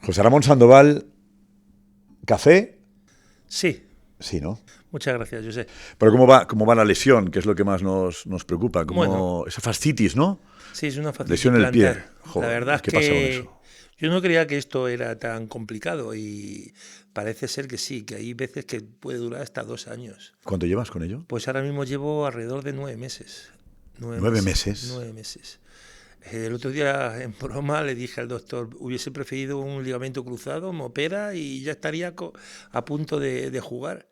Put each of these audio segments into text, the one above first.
José Ramón Sandoval, ¿café? Sí, Sí, ¿no? muchas gracias, José. Pero cómo va la lesión? Que es lo que más nos preocupa. Bueno, Esa fascitis, ¿no? sí, es una fascitis Lesión en el pie. plantar. La Joder, verdad ¿y es qué pasa con eso? que yo no creía que esto era tan complicado y parece ser que sí, que hay veces que puede durar hasta 2 años. ¿Cuánto llevas con ello? Pues ahora mismo llevo alrededor de 9 meses. Nueve 9 meses. meses, 9 meses. El otro día en broma le dije al doctor, hubiese preferido un ligamento cruzado, me opera y ya estaría a punto de jugar,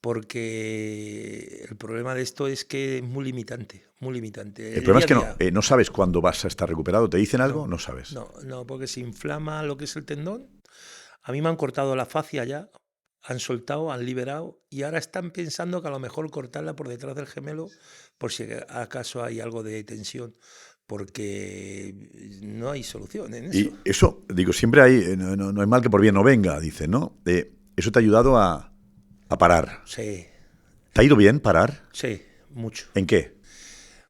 porque el problema de esto es que es muy limitante, muy limitante. El El problema día es a que día, no sabes cuándo vas a estar recuperado. ¿Te dicen algo? no, No sabes. no, porque se inflama lo que es el tendón. A mí me han cortado la fascia ya, han soltado, han liberado y ahora están pensando que a lo mejor cortarla por detrás del gemelo por si acaso hay algo de tensión, porque no hay solución en eso. Y eso, digo, siempre hay, no hay mal que por bien no venga, dicen, ¿no? Eso te ha ayudado a parar. Sí, ¿Te ha ido bien parar? sí, mucho. ¿En qué?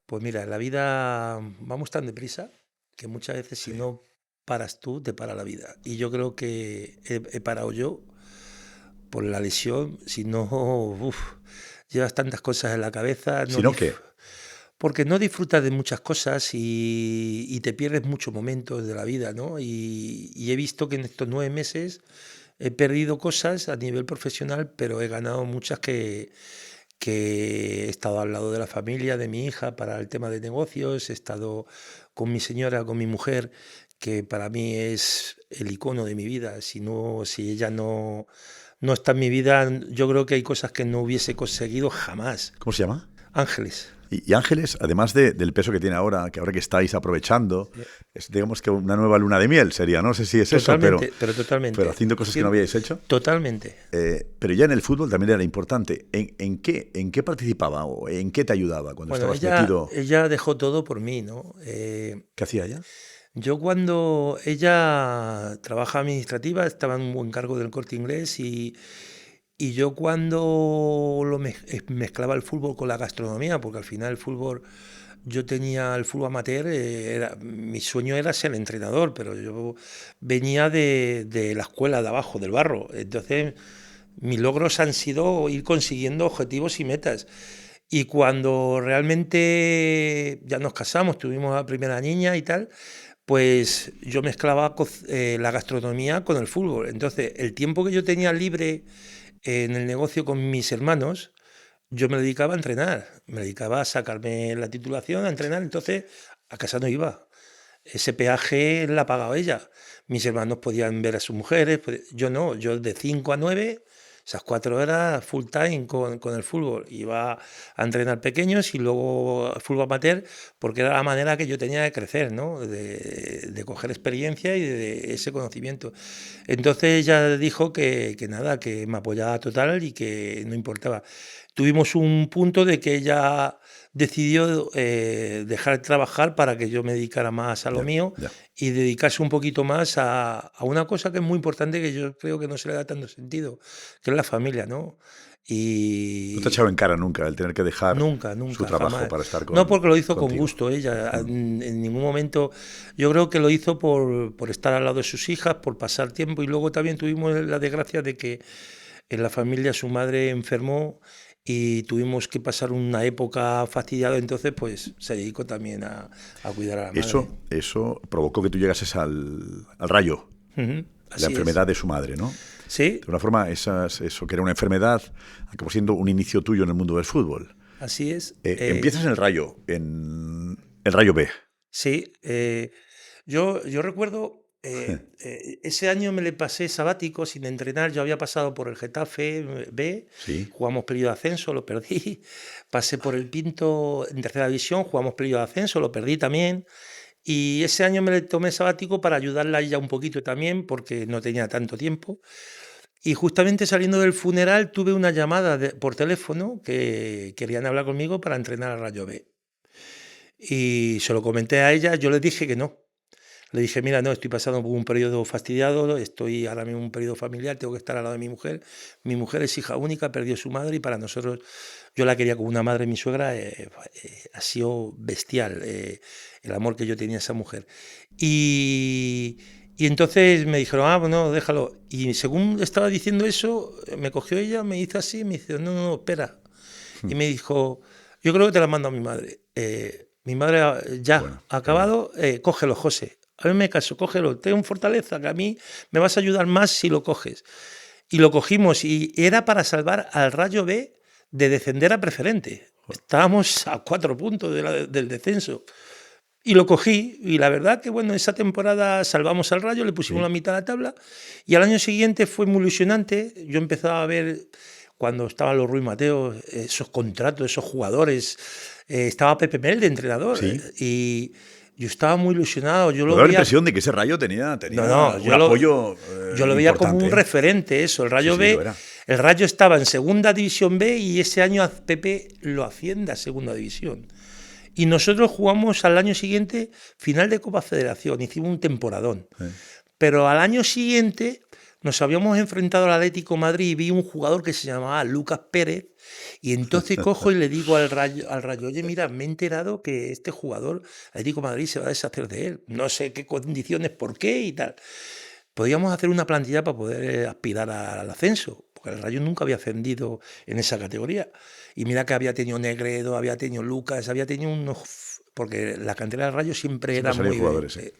Pues mira, la vida vamos tan deprisa que muchas veces si Sí. no paras tú, te para la vida. Y yo creo que he parado yo por la lesión, si no, llevas tantas cosas en la cabeza, Si no, ¿qué? porque no disfrutas de muchas cosas y te pierdes muchos momentos de la vida, ¿no? Y he visto que en estos 9 meses he perdido cosas a nivel profesional, pero he ganado muchas que he estado al lado de la familia, de mi hija, para el tema de negocios, he estado con mi señora, con mi mujer, que para mí es el icono de mi vida. Si no, si ella no está en mi vida, yo creo que hay cosas que no hubiese conseguido jamás. ¿Cómo se llama? Ángeles. Y Ángeles, además del peso que tiene ahora, que ahora que estáis aprovechando, es digamos que una nueva luna de miel sería, no sé si es eso, Totalmente, pero pero totalmente. haciendo cosas que no habíais hecho. Totalmente. Pero ya en el fútbol también era importante. ¿En qué participaba o en qué te ayudaba cuando Bueno, estabas metido? ella dejó todo por mí, ¿no? ¿Qué hacía ella? Yo cuando ella trabaja administrativa, estaba en un buen cargo del Corte Inglés y yo cuando mezclaba el fútbol con la gastronomía, porque al final el fútbol, yo tenía el fútbol amateur, mi sueño era ser entrenador, pero yo venía de la escuela de abajo, del barro. Entonces, mis logros han sido ir consiguiendo objetivos y metas. Y cuando realmente ya nos casamos, tuvimos a la primera niña y tal, pues yo mezclaba la gastronomía con el fútbol. Entonces, el tiempo que yo tenía libre en el negocio con mis hermanos, yo me dedicaba a entrenar, me dedicaba a sacarme la titulación, a entrenar, entonces a casa no iba. Ese peaje la pagaba ella. Mis hermanos podían ver a sus mujeres, yo no, yo de 5 a 9, esas 4 horas full time con el fútbol. Iba a entrenar pequeños y luego fútbol amateur, porque era la manera que yo tenía de crecer, ¿no? De coger experiencia y de ese conocimiento. Entonces ella dijo que nada, que me apoyaba total y que no importaba. Tuvimos un punto de que ella decidió dejar de trabajar para que yo me dedicara más a lo Ya, mío ya. y dedicarse un poquito más a una cosa que es muy importante, que yo creo que no se le da tanto sentido, que es la familia, ¿no? No te ha Y echado en cara nunca el tener que dejar nunca, su nunca, trabajo jamás. para estar No porque lo hizo con contigo. gusto ella, Mm. en ningún momento. Yo creo que lo hizo por estar al lado de sus hijas, por pasar tiempo, y luego también tuvimos la desgracia de que en la familia su madre enfermó y tuvimos que pasar una época fastidiada, entonces pues se dedicó también a cuidar a la madre. Eso provocó que tú llegases al Rayo, Ujú, la así es. enfermedad de su madre, ¿no? De Sí, alguna forma, eso que era una enfermedad acabó siendo un inicio tuyo en el mundo del fútbol. así es. Empiezas en el Rayo, en el Rayo B. Sí, yo recuerdo, ese año me le pasé sabático sin entrenar. Yo había pasado por el Getafe B, Sí. jugamos periodo de ascenso, lo perdí. Pasé por el Pinto en tercera división, jugamos periodo de ascenso, lo perdí también. Y ese año me le tomé sabático para ayudarla a ella un poquito también, porque no tenía tanto tiempo. Y justamente saliendo del funeral tuve una llamada por teléfono que querían hablar conmigo para entrenar al Rayo B. Y se lo comenté a ella, yo le dije que no. Le dije: "Mira, no, estoy pasando por un periodo fastidiado, estoy ahora mismo en un periodo familiar, tengo que estar al lado de mi mujer. Mi mujer es hija única, perdió a su madre y para nosotros, yo la quería como una madre, mi suegra, ha sido bestial, el amor que yo tenía a esa mujer". Y Y entonces me dijeron, ah, bueno, déjalo. Y según estaba diciendo eso, me cogió ella, me hizo así, me dice, no, no, espera. Y me dijo, yo creo que te la mando a mi madre. Mi madre ya Bueno, ha qué bueno. acabado, cógelo, José. A mí me caso, cógelo, ten fortaleza, que a mí me vas a ayudar más si lo coges. Y lo cogimos y era para salvar al Rayo B de descender a preferente. Estábamos a 4 puntos del descenso. Y lo cogí, y la verdad que bueno, esa temporada salvamos al Rayo, le pusimos la Sí. mitad de la tabla, y al año siguiente fue muy ilusionante. Yo empezaba a ver, cuando estaban los Ruiz Mateo, esos contratos, esos jugadores, estaba Pepe Mel de entrenador, Sí. y yo estaba muy ilusionado, yo Me lo da la veía... impresión de que ese Rayo tenía No, no, un apoyo yo lo veía como importante, un ¿eh? referente eso, el Sí, Rayo sí, lo B. era. El Rayo estaba en segunda división B y ese año a Pepe lo asciende a segunda división. Y nosotros jugamos al año siguiente final de Copa Federación, hicimos un temporadón. Sí. Pero al año siguiente nos habíamos enfrentado al Atlético de Madrid y vi un jugador que se llamaba Lucas Pérez, y entonces cojo y le digo al Rayo, oye, mira, me he enterado que este jugador, Atlético de Madrid, se va a deshacer de él. No sé qué condiciones, por qué y tal. Podíamos hacer una plantilla para poder aspirar al ascenso, porque el Rayo nunca había ascendido en esa categoría. Y mira que había tenido Negredo, había tenido Lucas, había tenido unos... Porque la cantera del Rayo siempre Siempre era salían muy... jugadores, sí.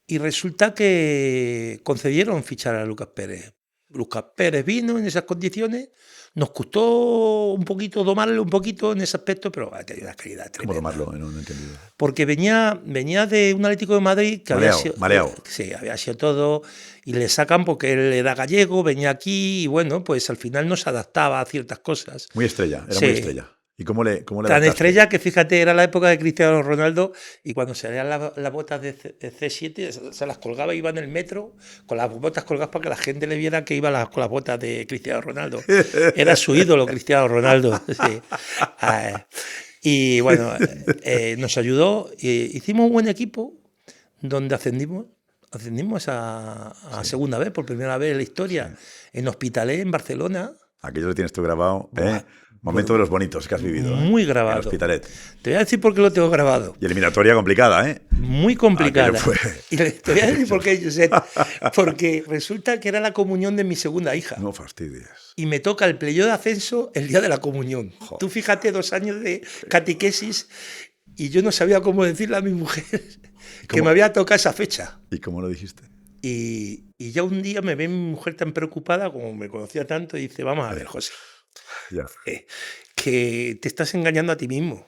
Y resulta que concedieron fichar a Lucas Pérez. Lucas Pérez vino en esas condiciones, nos costó un poquito domarlo un poquito en ese aspecto, pero ha tenido una calidad ¿Cómo tremenda. tomarlo? No, no he entendido. Porque venía de un Atlético de Madrid que había sido, Maleado. sí, había sido todo, y le sacan porque él era gallego, venía aquí y bueno, pues al final no se adaptaba a ciertas cosas. Muy estrella, era muy Sí, estrella. ¿Y cómo le tan adaptaste? estrella que fíjate, era la época de Cristiano Ronaldo y cuando salían las botas de C7 se las colgaba, iba en el metro con las botas colgadas para que la gente le viera que iba con las botas de Cristiano Ronaldo. Era su ídolo Cristiano Ronaldo. Sí. Y bueno, nos ayudó, hicimos un buen equipo donde ascendimos a Sí, segunda vez, por primera vez en la sí. historia, en Hospitalet, en Barcelona. Aquello lo tienes tú grabado, Buah, ¿eh? Momento de los bonitos que has vivido, ¿eh? muy En grabado. Hospitalet. Te voy a decir por qué lo tengo grabado. Y eliminatoria complicada, ¿eh? Muy Aquello complicada. fue... Y te voy a decir por qué, Josep. Porque resulta que era la comunión de mi segunda hija. No fastidies. Y me toca el playoff de ascenso el día de la comunión. Joder. Tú fíjate, 2 años de catequesis y yo no sabía cómo decirle a mi mujer que me había tocado esa fecha. ¿Y cómo lo dijiste? Y ya un día me ve mi mujer tan preocupada, como me conocía tanto, y dice, vamos a ver, José, Ya. que te estás engañando a ti mismo,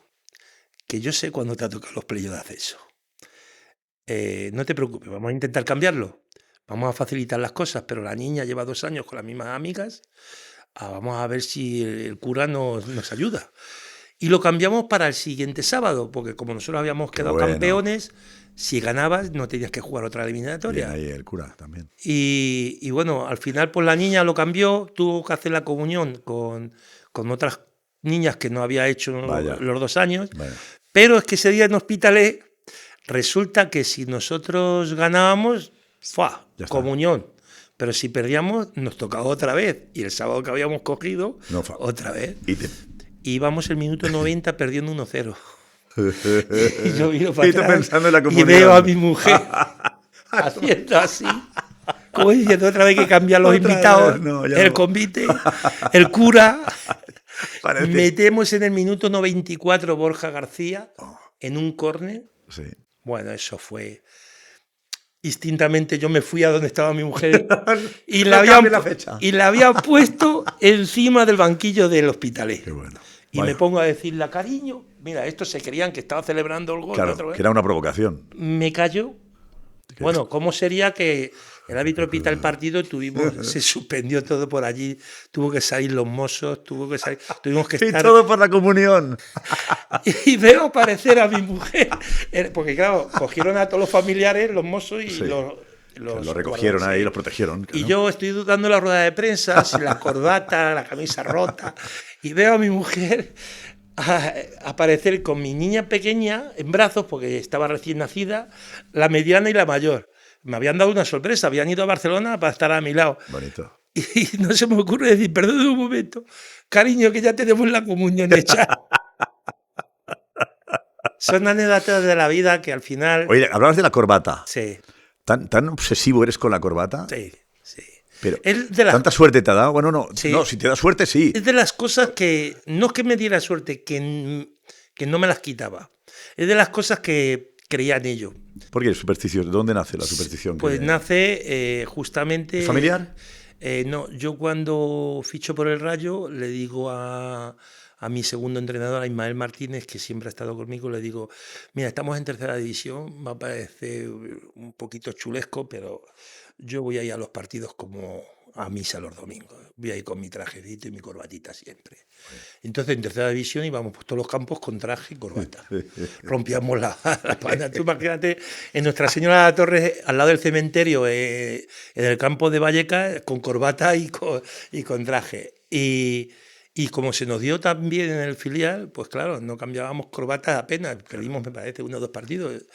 que yo sé cuándo te ha tocado los playoffs de ascenso. No te preocupes, vamos a intentar cambiarlo. Vamos a facilitar las cosas, pero la niña lleva 2 años con las mismas amigas. Vamos a ver si el cura nos ayuda. Y lo cambiamos para el siguiente sábado, porque como nosotros habíamos Qué quedado bueno. campeones, si ganabas no tenías que jugar otra Bien eliminatoria. ahí el cura también. Y bueno, al final pues la niña lo cambió, tuvo que hacer la comunión con otras niñas que no había hecho Vaya. los 2 años. Vaya. Pero es que ese día en Hospitalet resulta que si nosotros ganábamos, ¡fua! Ya está. Comunión. Pero si perdíamos, nos tocaba otra vez. Y el sábado que habíamos cogido, No otra vez. Y te... Y íbamos el minuto 90 perdiendo 1-0. Y yo miro para Y tú atrás pensando en la y comunión. veo a mi mujer haciendo así. Como diciendo otra vez que cambian los Otra invitados, vez, no, ya el no. convite, el cura. Parece... Metemos en el minuto 94 Borja García en un córner. Sí. Bueno, eso fue... Instintamente yo me fui a donde estaba mi mujer y No la cambie la fecha. habían puesto encima del banquillo del Hospitalet. Qué bueno. Y Vaya. me pongo a decirle, cariño, mira, estos se creían que estaba celebrando el gol. Claro, otra vez. que era una provocación. Me callo. Bueno, ¿cómo sería que el árbitro pita el partido? Se suspendió todo por allí, tuvo que salir los mozos, tuvimos que Y estar... todo por la comunión. Y veo aparecer a mi mujer, porque claro, cogieron a todos los familiares, los mozos y Sí. los recogieron ahí, sí. los protegieron. Y claro. yo estoy dando la rueda de prensa, sin la corbata, la camisa rota, y veo a mi mujer aparecer con mi niña pequeña en brazos, porque estaba recién nacida, la mediana y la mayor. Me habían dado una sorpresa, habían ido a Barcelona para estar a mi lado. Bonito. Y no se me ocurre decir, perdón un momento, cariño, que ya tenemos la comunión hecha. Son anécdotas de la vida que al final... Oye, hablabas de la corbata. Sí. ¿Tan obsesivo eres con la corbata? Sí, sí. Pero, Es de las, ¿tanta suerte te ha dado? Bueno, no, sí, no, si te da suerte, sí. es de las cosas que, no es que me diera suerte, que no me las quitaba. Es de las cosas que creía en ello. ¿Por qué superstición? ¿De dónde nace la superstición? Pues nace ¿Es justamente... familiar? No, yo cuando ficho por el Rayo le digo a mi segundo entrenador, a Ismael Martínez, que siempre ha estado conmigo, le digo, mira, estamos en tercera división, va a parecer un poquito chulesco, pero yo voy a ir a los partidos como a misa los domingos. Voy a ir con mi trajecito y mi corbatita siempre. Entonces en tercera división íbamos por todos los campos con traje y corbata. Rompíamos la pana. Tú imagínate, en Nuestra Señora de la Torre, al lado del cementerio, en el campo de Vallecas, con corbata y con traje. Y como se nos dio tan bien en el filial, pues claro, no cambiábamos corbatas apenas. Perdimos, me parece, 1 o 2 partidos.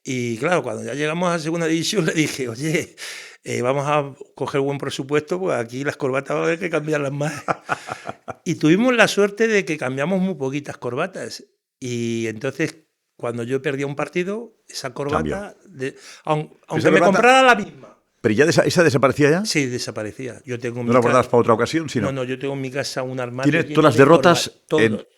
Y claro, cuando ya llegamos a segunda división le dije, oye, vamos a coger buen presupuesto, pues aquí las corbatas va a haber que cambiarlas más. Y tuvimos la suerte de que cambiamos muy poquitas corbatas. Y entonces, cuando yo perdía un partido, esa corbata, aunque me comprara la misma. ¿Pero ya esa desaparecía ya? Sí, desaparecía. Yo tengo ¿No la guardabas para otra ocasión? Sí, no, yo tengo en mi casa un armario. ¿Tienes todas las derrotas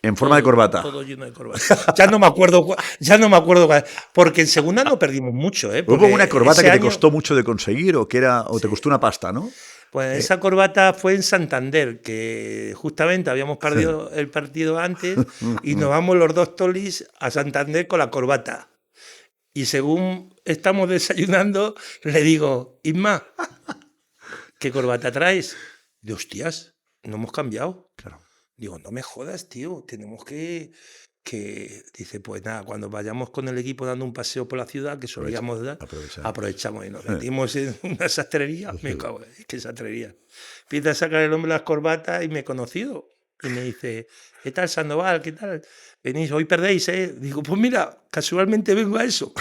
en forma de corbata? Todo lleno de corbata. Ya no me acuerdo cuál, porque en segunda no perdimos mucho. ¿Hubo una corbata que te costó mucho de conseguir o te costó una pasta, no? Pues esa corbata fue en Santander, que justamente habíamos perdido el partido antes y nos vamos los 2 tolis a Santander con la corbata. Y según estamos desayunando, le digo, Isma, ¿qué corbata traes? De hostias, no hemos cambiado. Claro. Digo, no me jodas, tío, tenemos que... Dice, pues nada, cuando vayamos con el equipo dando un paseo por la ciudad, que solíamos dar, aprovechamos y nos metimos en una sastrería. Me cago, es que sastrería. Empieza a sacar el hombre las corbatas y me he conocido. Y me dice, ¿qué tal, Sandoval? ¿Qué tal? Venís, hoy perdéis, ¿eh? Digo, pues mira, casualmente vengo a eso,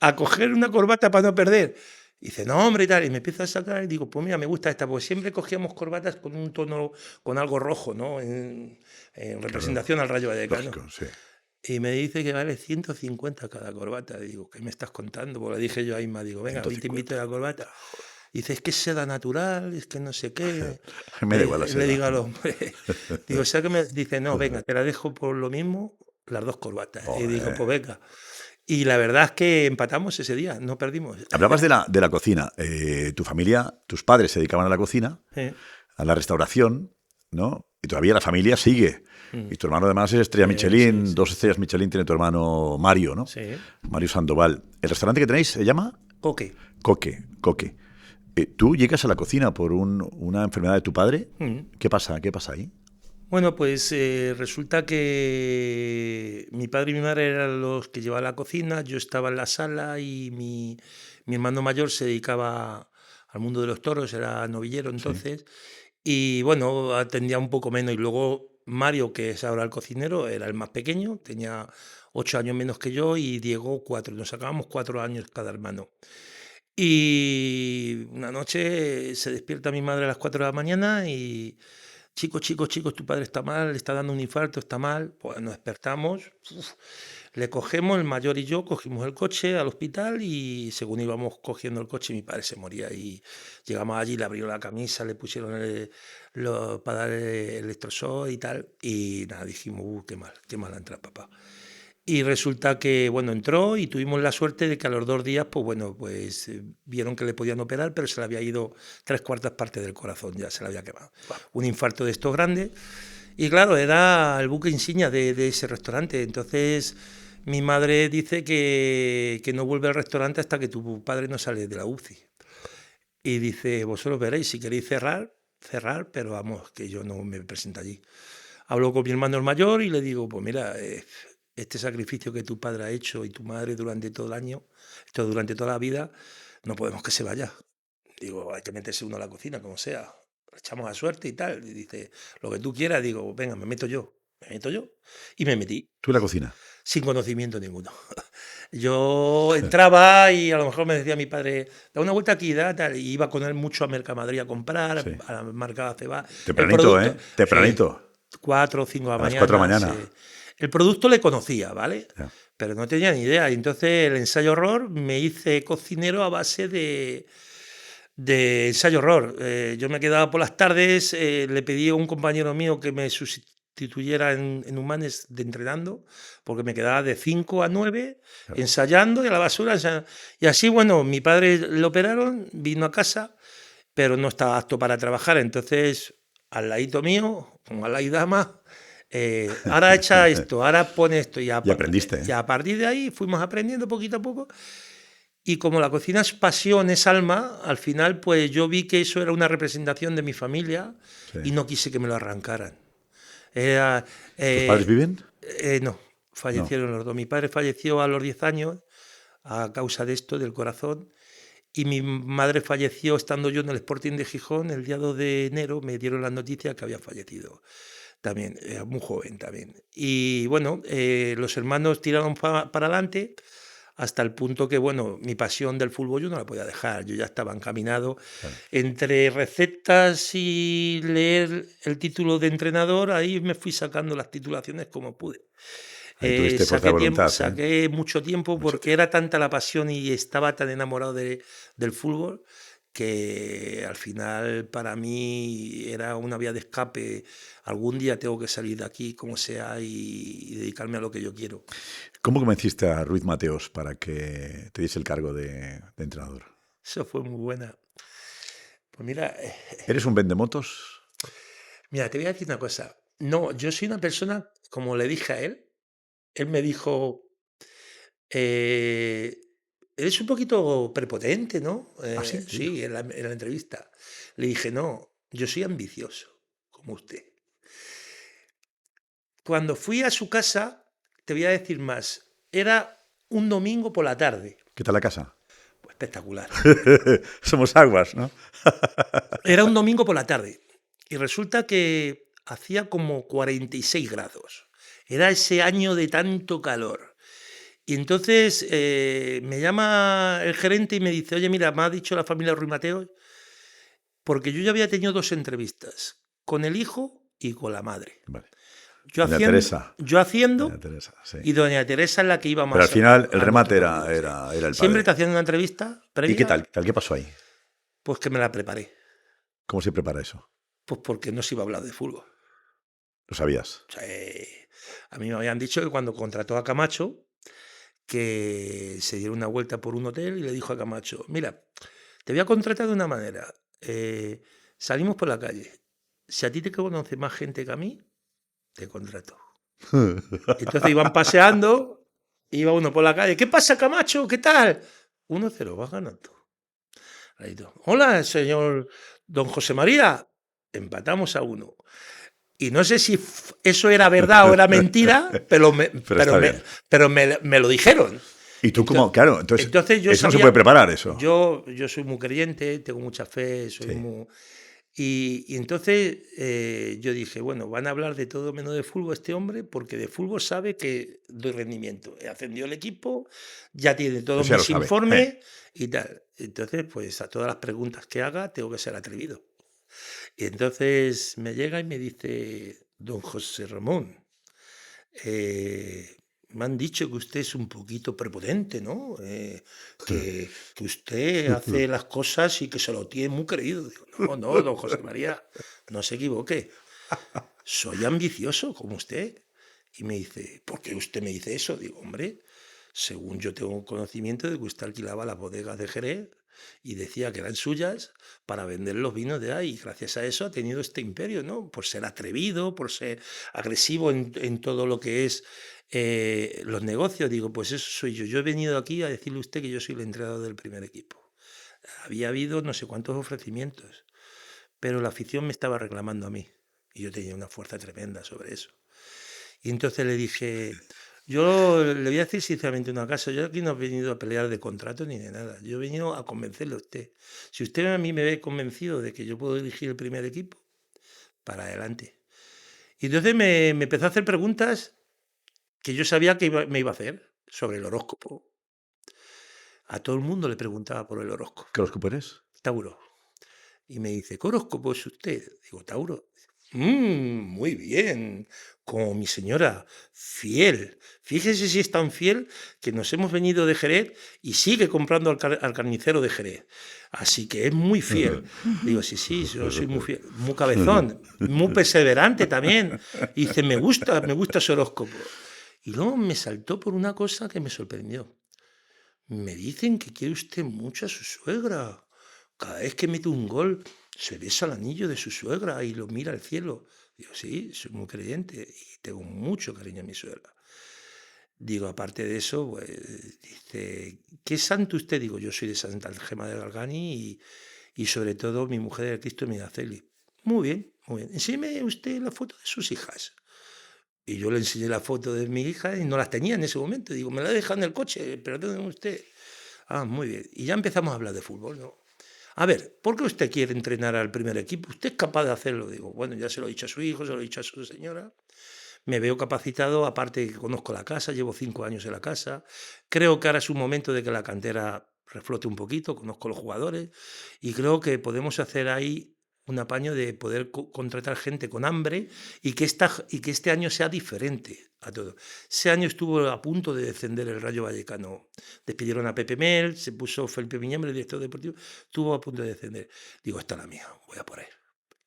a coger una corbata para no perder. Y dice, no, hombre, y tal. Y me empieza a sacar y digo, pues mira, me gusta esta, porque siempre cogíamos corbatas con un tono, con algo rojo, ¿no? En representación al Rayo Vallecano. Lógico, sí. Y me dice que vale 150 cada corbata. Y digo, ¿qué me estás contando? Porque le dije yo a Isma, digo, venga, hoy te invito a la corbata. Y dice, es que es seda natural, es que no sé qué. Me da igual la seda. Le digo al hombre, digo, o sea que me dice, no, venga, te la dejo por lo mismo, las 2 corbatas. Y digo, pues venga. Y la verdad es que empatamos ese día, no perdimos. Hablabas de la cocina. Tu familia, tus padres se dedicaban a la cocina, a la restauración, ¿no? Y todavía la familia sigue. Y tu hermano además es estrella Michelin, 2 estrellas Michelin tiene tu hermano Mario, ¿no? Sí. Mario Sandoval. ¿El restaurante que tenéis se llama? Coque. Coque. ¿Tú llegas a la cocina por una enfermedad de tu padre? ¿Qué pasa ahí? Bueno, pues resulta que mi padre y mi madre eran los que llevaban la cocina, yo estaba en la sala y mi hermano mayor se dedicaba al mundo de los toros, era novillero entonces, y bueno, atendía un poco menos. Y luego Mario, que es ahora el cocinero, era el más pequeño, tenía 8 años menos que yo, y Diego 4, nos sacábamos 4 años cada hermano. Y una noche se despierta mi madre a las 4 de la mañana y... Chicos, tu padre está mal, le está dando un infarto, está mal. Pues nos despertamos, le cogemos, el mayor y yo, cogimos el coche al hospital y según íbamos cogiendo el coche mi padre se moría y llegamos allí, le abrieron la camisa, le pusieron para dar el electroshock y tal y nada, dijimos, qué mal ha entrado papá. Y resulta que, bueno, entró y tuvimos la suerte de que a los 2 días, pues bueno, pues vieron que le podían operar, pero se le había ido 3/4 partes del corazón, ya se le había quemado. Un infarto de estos grandes. Y claro, era el buque insignia de ese restaurante. Entonces, mi madre dice que no vuelve al restaurante hasta que tu padre no sale de la UCI. Y dice, vosotros veréis, si queréis cerrar, pero vamos, que yo no me presento allí. Hablo con mi hermano el mayor y le digo, pues mira... este sacrificio que tu padre ha hecho y tu madre durante todo el año, durante toda la vida, no podemos que se vaya. Digo, hay que meterse uno a la cocina, como sea. Echamos a suerte y tal. Y dice, lo que tú quieras. Digo, venga, me meto yo. Y me metí. ¿Tú en la cocina? Sin conocimiento ninguno. Yo entraba y a lo mejor me decía mi padre, da una vuelta aquí, tal. Y iba con él mucho a Mercamadrid a comprar, a la marca Ceba. Tempranito, ¿eh? Tempranito. 4 o 5 de la mañana. A las 4 de la mañana. El producto le conocía, ¿vale? Ya. Pero no tenía ni idea. Y entonces el ensayo horror me hice cocinero a base de ensayo horror. Yo me quedaba por las tardes, le pedí a un compañero mío que me sustituyera en Humanes de entrenando, porque me quedaba de 5 a 9 Claro. ensayando y a la basura. Y así, bueno, mi padre lo operaron, vino a casa, pero no estaba apto para trabajar. Entonces, al ladito mío, como al lado dama, ahora echa esto, ahora pone esto. Y aprendiste, Y a partir de ahí fuimos aprendiendo poquito a poco. Y como la cocina es pasión, es alma, al final pues yo vi que eso era una representación de mi familia Sí. y no quise que me lo arrancaran. Era, ¿Tus padres viven? no, No. fallecieron los dos. Mi padre falleció a los 10 años a causa de esto, del corazón, y mi madre falleció estando yo en el Sporting de Gijón. El día 2 de enero me dieron la noticia que había fallecido también, muy joven también. Y bueno, los hermanos tiraron para adelante hasta el punto que, bueno, mi pasión del fútbol yo no la podía dejar. Yo ya estaba encaminado. Claro. Entre recetas y leer el título de entrenador, ahí me fui sacando las titulaciones como pude. Ahí tuviste fuerza de voluntad. Saqué mucho tiempo porque era tanta la pasión y estaba tan enamorado del fútbol que al final para mí era una vía de escape. Algún día tengo que salir de aquí como sea y dedicarme a lo que yo quiero. ¿Cómo convenciste a Ruiz Mateos para que te diese el cargo de entrenador? Eso fue muy buena. Pues mira, ¿Eres un vendemotos? mira, te voy a decir una cosa. No, yo soy una persona, como le dije a él me dijo, eres un poquito prepotente, ¿no? ¿Ah, sí? ¿Te dijo? Sí, en la entrevista. Le dije, no, yo soy ambicioso, como usted. Cuando fui a su casa, te voy a decir más, era un domingo por la tarde. ¿Qué tal la casa? Pues espectacular. Somos aguas, ¿no? Era un domingo por la tarde y resulta que hacía como 46 grados. Era ese año de tanto calor. Y entonces me llama el gerente y me dice, oye, mira, me ha dicho la familia Ruiz Mateos, porque yo ya había tenido 2 entrevistas, con el hijo y con la madre. Vale. Yo Doña haciendo, Teresa. yo haciendo Doña Teresa, sí. y doña Teresa es la que iba más. Pero al final el a remate nuestro partido, sí. era el padre. Siempre te hacían una entrevista previa. ¿Y qué tal? ¿Qué pasó ahí? Pues que me la preparé. ¿Cómo se prepara eso? Pues porque no se iba a hablar de fútbol. ¿Lo sabías? O sea, a mí me habían dicho que cuando contrató a Camacho, que se diera una vuelta por un hotel y le dijo a Camacho, mira, te voy a contratar de una manera. Salimos por la calle. Si a ti te conoce más gente que a mí, te contrato. Entonces iban paseando, iba uno por la calle. ¿Qué pasa, Camacho? ¿Qué tal? 1-0, vas ganando. Hola, señor don José María. Empatamos a 1. Y no sé si eso era verdad o era mentira, pero me lo dijeron. ¿Y tú cómo? Claro, entonces yo eso sabía, no se puede preparar, eso. Yo soy muy creyente, tengo mucha fe, soy Sí. muy... Y entonces yo dije, bueno, van a hablar de todo menos de fútbol este hombre, porque de fútbol sabe que doy rendimiento. He ascendido el equipo, ya tiene todos Pues mis informes y tal. Entonces, pues a todas las preguntas que haga tengo que ser atrevido. Y entonces me llega y me dice, don José Ramón, me han dicho que usted es un poquito prepotente, ¿no? Que usted hace las cosas y que se lo tiene muy creído. Digo, no, don José María, no se equivoque. Soy ambicioso como usted. Y me dice, ¿por qué usted me dice eso? Digo, hombre, según yo tengo conocimiento de que usted alquilaba las bodegas de Jerez y decía que eran suyas para vender los vinos de ahí. Y gracias a eso ha tenido este imperio, ¿no? Por ser atrevido, por ser agresivo en todo lo que es los negocios. Digo, pues eso soy yo. Yo he venido aquí a decirle a usted que yo soy el entrenador del primer equipo. Había habido no sé cuántos ofrecimientos, pero la afición me estaba reclamando a mí. Y yo tenía una fuerza tremenda sobre eso. Y entonces le dije, yo le voy a decir sinceramente una cosa, yo aquí no he venido a pelear de contrato ni de nada, yo he venido a convencerle a usted. Si usted a mí me ve convencido de que yo puedo dirigir el primer equipo, para adelante. Y entonces me empezó a hacer preguntas que yo sabía que me iba a hacer sobre el horóscopo. A todo el mundo le preguntaba por el horóscopo. ¿Qué horóscopo eres? Tauro. Y me dice, ¿qué horóscopo es usted? Digo, Tauro. Muy bien. Como mi señora, fiel. Fíjese si es tan fiel que nos hemos venido de Jerez y sigue comprando al carnicero de Jerez. Así que es muy fiel. Digo, sí, yo soy muy fiel, muy cabezón, muy perseverante también. Y dice, me gusta su horóscopo. Y luego me saltó por una cosa que me sorprendió. Me dicen que quiere usted mucho a su suegra. Cada vez que mete un gol, se besa el anillo de su suegra y lo mira al cielo. Digo, sí, soy muy creyente y tengo mucho cariño a mi suegra. Digo, aparte de eso, pues, dice, ¿qué santo usted? Digo, yo soy de Santa Gema de Galgani y sobre todo mi mujer es Cristo Medaceli. Muy bien, muy bien. Enséñeme usted la foto de sus hijas. Y yo le enseñé la foto de mi hija y no las tenía en ese momento. Digo, me la he dejado en el coche, perdóneme usted. Ah, muy bien. Y ya empezamos a hablar de fútbol, ¿no? A ver, ¿por qué usted quiere entrenar al primer equipo? ¿Usted es capaz de hacerlo? Digo, bueno, ya se lo he dicho a su hijo, se lo he dicho a su señora. Me veo capacitado, aparte que conozco la casa, llevo 5 años en la casa. Creo que ahora es un momento de que la cantera reflote un poquito, conozco los jugadores y creo que podemos hacer ahí un apaño de poder contratar gente con hambre y que este año sea diferente a todo. Ese año estuvo a punto de descender el Rayo Vallecano. Despidieron a Pepe Mel, se puso Felipe Viñambre, el director deportivo, estuvo a punto de descender. Digo, esta es la mía, voy a por él.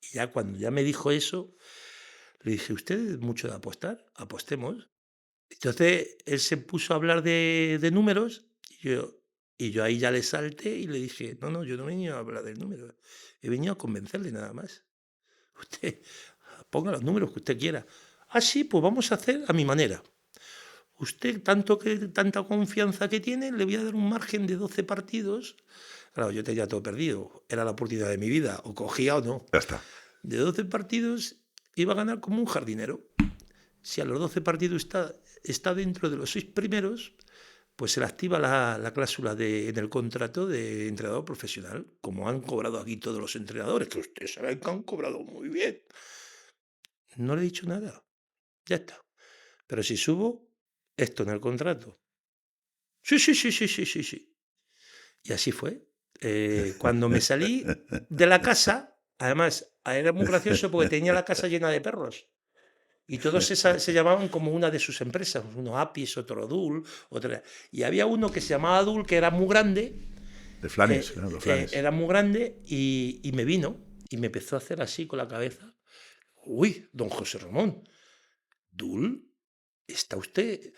Y ya cuando ya me dijo eso, le dije, ¿usted es mucho de apostar? Apostemos. Entonces él se puso a hablar de números y yo ahí ya le salté y le dije, no, yo no he venido a hablar del número, he venido a convencerle nada más. Usted ponga los números que usted quiera. Ah, sí, pues vamos a hacer a mi manera. Usted, tanta confianza que tiene, le voy a dar un margen de 12 partidos. Claro, yo tenía todo perdido. Era la oportunidad de mi vida, o cogía o no. Ya está. De 12 partidos iba a ganar como un jardinero. Si a los 12 partidos está dentro de los 6 primeros, pues se le activa la cláusula en el contrato de entrenador profesional, como han cobrado aquí todos los entrenadores, que ustedes saben que han cobrado muy bien. No le he dicho nada, ya está. Pero si subo esto en el contrato. Sí. Y así fue. Cuando me salí de la casa, además, era muy gracioso porque tenía la casa llena de perros. Y todos se llamaban como una de sus empresas, uno Apis, otro Dul, otra. Y había uno que se llamaba Dul, que era muy grande. De Flanes, ¿no? Los Flanes. Era muy grande y me vino y me empezó a hacer así con la cabeza. Uy, don José Ramón, Dul, ¿está usted?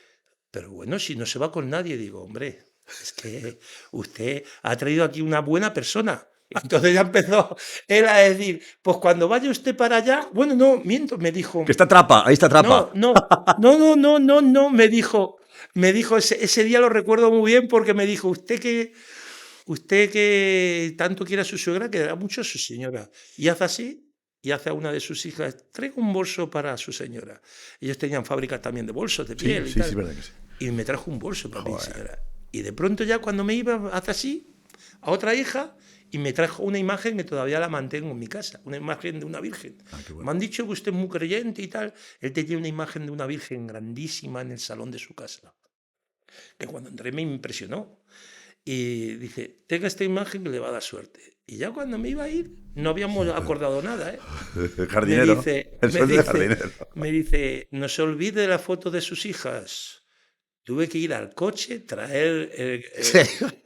Pero bueno, si no se va con nadie, digo, hombre, es que usted ha traído aquí una buena persona. Entonces ya empezó él a decir, pues cuando vaya usted para allá, bueno, no, miento, me dijo. Que está Trapa, ahí está Trapa. No, me dijo ese día lo recuerdo muy bien porque me dijo, usted que tanto quiere a su suegra, que dará mucho a su señora. Y hace así, y hace a una de sus hijas, traigo un bolso para su señora. Ellos tenían fábricas también de bolsos de piel y tal. Sí, verdad que sí. Y me trajo un bolso para mi señora. Y de pronto ya cuando me iba, hace así, a otra hija, y me trajo una imagen que todavía la mantengo en mi casa, una imagen de una virgen. Bueno. Me han dicho que usted es muy creyente y tal. Él tenía una imagen de una virgen grandísima en el salón de su casa, que cuando entré me impresionó. Y dice, tenga esta imagen que le va a dar suerte. Y ya cuando me iba a ir, no habíamos acordado nada. Jardinero. Me dice, no se olvide de la foto de sus hijas. Tuve que ir al coche, traer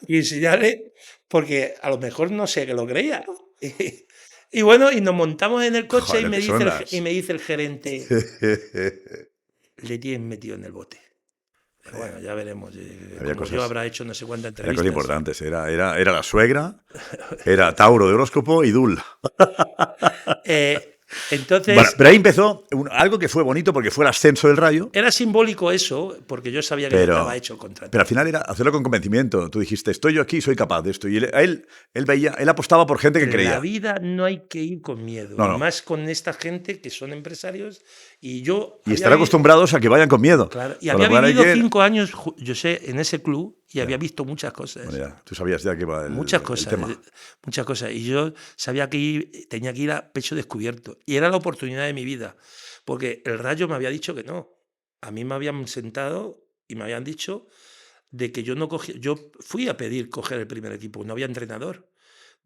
y enseñarle, porque a lo mejor no sé que lo creía. Y bueno, y nos montamos en el coche. Joder, y me dice el gerente, le tienen metido en el bote. Pero bueno, ya veremos. Como yo habrá hecho no sé cuántas entrevistas. Cosas importantes. Era la suegra, era Tauro de horóscopo y Dul. Entonces, bueno, pero ahí empezó algo que fue bonito porque fue el ascenso del Rayo. Era simbólico eso, porque yo sabía que estaba hecho el contrato. Pero al final era hacerlo con convencimiento. Tú dijiste, estoy yo aquí, soy capaz de esto. Y él apostaba por gente que creía. En la vida no hay que ir con miedo. No. Más con esta gente que son empresarios. Y estar acostumbrados a que vayan con miedo. Claro, y había vivido 5 años, yo sé, en ese club. Y había visto muchas cosas. Bueno, ya, tú sabías ya que iba muchas cosas, el tema. Muchas cosas. Y yo sabía que tenía que ir a pecho descubierto. Y era la oportunidad de mi vida. Porque el Rayo me había dicho que no. A mí me habían sentado y me habían dicho de que yo no cogía. Yo fui a pedir coger el primer equipo. No había entrenador.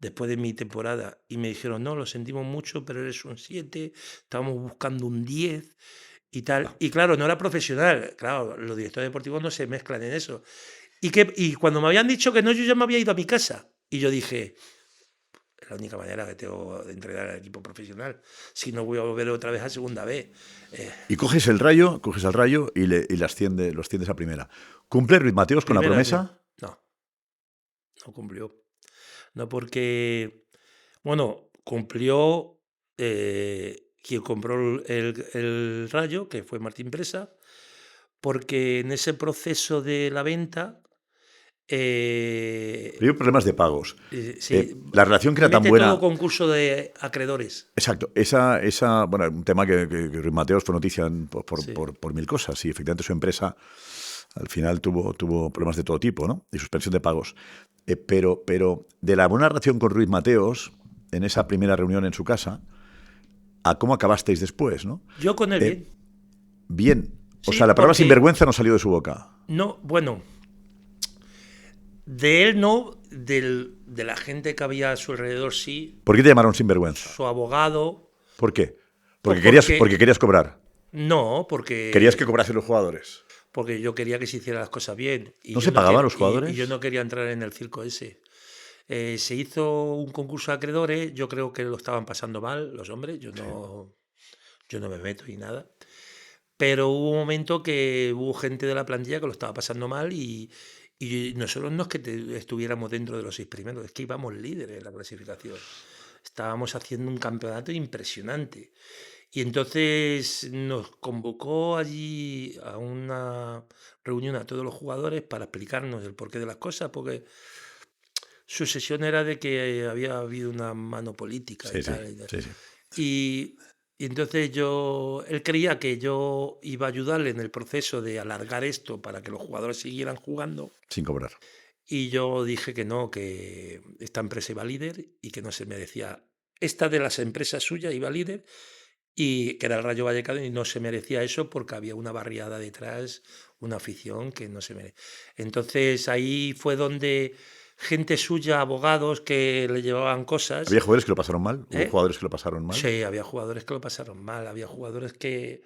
después de mi temporada, y me dijeron, no, lo sentimos mucho, pero eres un 7, estábamos buscando un 10 y tal. Y claro, no era profesional, claro, los directores deportivos no se mezclan en eso. Y cuando me habían dicho que no, yo ya me había ido a mi casa. Y yo dije, es la única manera que tengo de entrenar al equipo profesional. Si no, voy a volver otra vez a segunda B. Y coges al rayo y lo asciendes a primera. ¿Cumple Ruiz Mateos con la promesa? No, no cumplió. No, porque, bueno, cumplió quien compró el Rayo, que fue Martín Presa, porque en ese proceso de la venta... Pero hay problemas de pagos. Sí, la relación que era tan buena... todo concurso de acreedores. Exacto. Bueno, un tema que Ruiz Mateos fue noticia por mil cosas. Y efectivamente su empresa al final tuvo problemas de todo tipo, ¿no? Y suspensión de pagos. Pero de la buena relación con Ruiz Mateos, en esa primera reunión en su casa, a cómo acabasteis después, ¿no? Yo con él bien. Bien. O Sí, sea, la palabra porque... sinvergüenza no salió de su boca. No, bueno, de él no, de la gente que había a su alrededor sí. ¿Por qué te llamaron sinvergüenza? Su abogado. ¿Por qué? Porque querías cobrar. No, porque... ¿Querías que cobrasen los jugadores? Porque yo quería que se hicieran las cosas bien. Y ¿No se pagaban los jugadores? Y yo no quería entrar en el circo ese. Se hizo un concurso de acreedores, yo creo que lo estaban pasando mal los hombres, yo no me meto ni nada. Pero hubo un momento que hubo gente de la plantilla que lo estaba pasando mal y nosotros no es que estuviéramos dentro de los 6 primeros, es que íbamos líderes en la clasificación. Estábamos haciendo un campeonato impresionante. Y entonces nos convocó allí a una reunión a todos los jugadores para explicarnos el porqué de las cosas, porque su sesión era de que había habido una mano política y tal. Y entonces él creía que yo iba a ayudarle en el proceso de alargar esto para que los jugadores siguieran jugando. Sin cobrar. Y yo dije que no, que esta empresa iba líder y que no se merecía. Esta de las empresas suyas iba líder y que era el Rayo Vallecano y no se merecía eso porque había una barriada detrás, una afición que no se merecía. Entonces ahí fue donde gente suya, abogados que le llevaban cosas. ¿Había jugadores que lo pasaron mal? ¿Hubo jugadores que lo pasaron mal? Sí, había jugadores que lo pasaron mal, había jugadores que...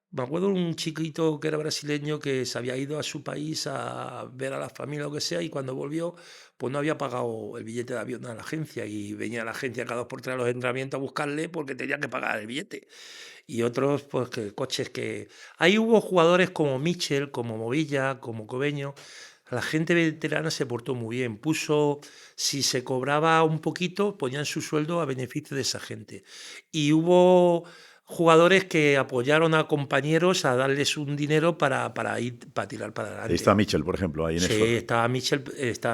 Me acuerdo de un chiquito que era brasileño que se había ido a su país a ver a la familia o lo que sea y cuando volvió pues no había pagado el billete de avión a la agencia y venía la agencia cada 2 por 3 a los entrenamientos a buscarle porque tenía que pagar el billete. Y otros, pues, coches que... Ahí hubo jugadores como Michel, como Movilla, como Cobeño. La gente veterana se portó muy bien. Si se cobraba un poquito, ponían su sueldo a beneficio de esa gente. Y hubo jugadores que apoyaron a compañeros a darles un dinero para tirar para adelante. Ahí está Michel, por ejemplo. Ahí en sí, eso. estaba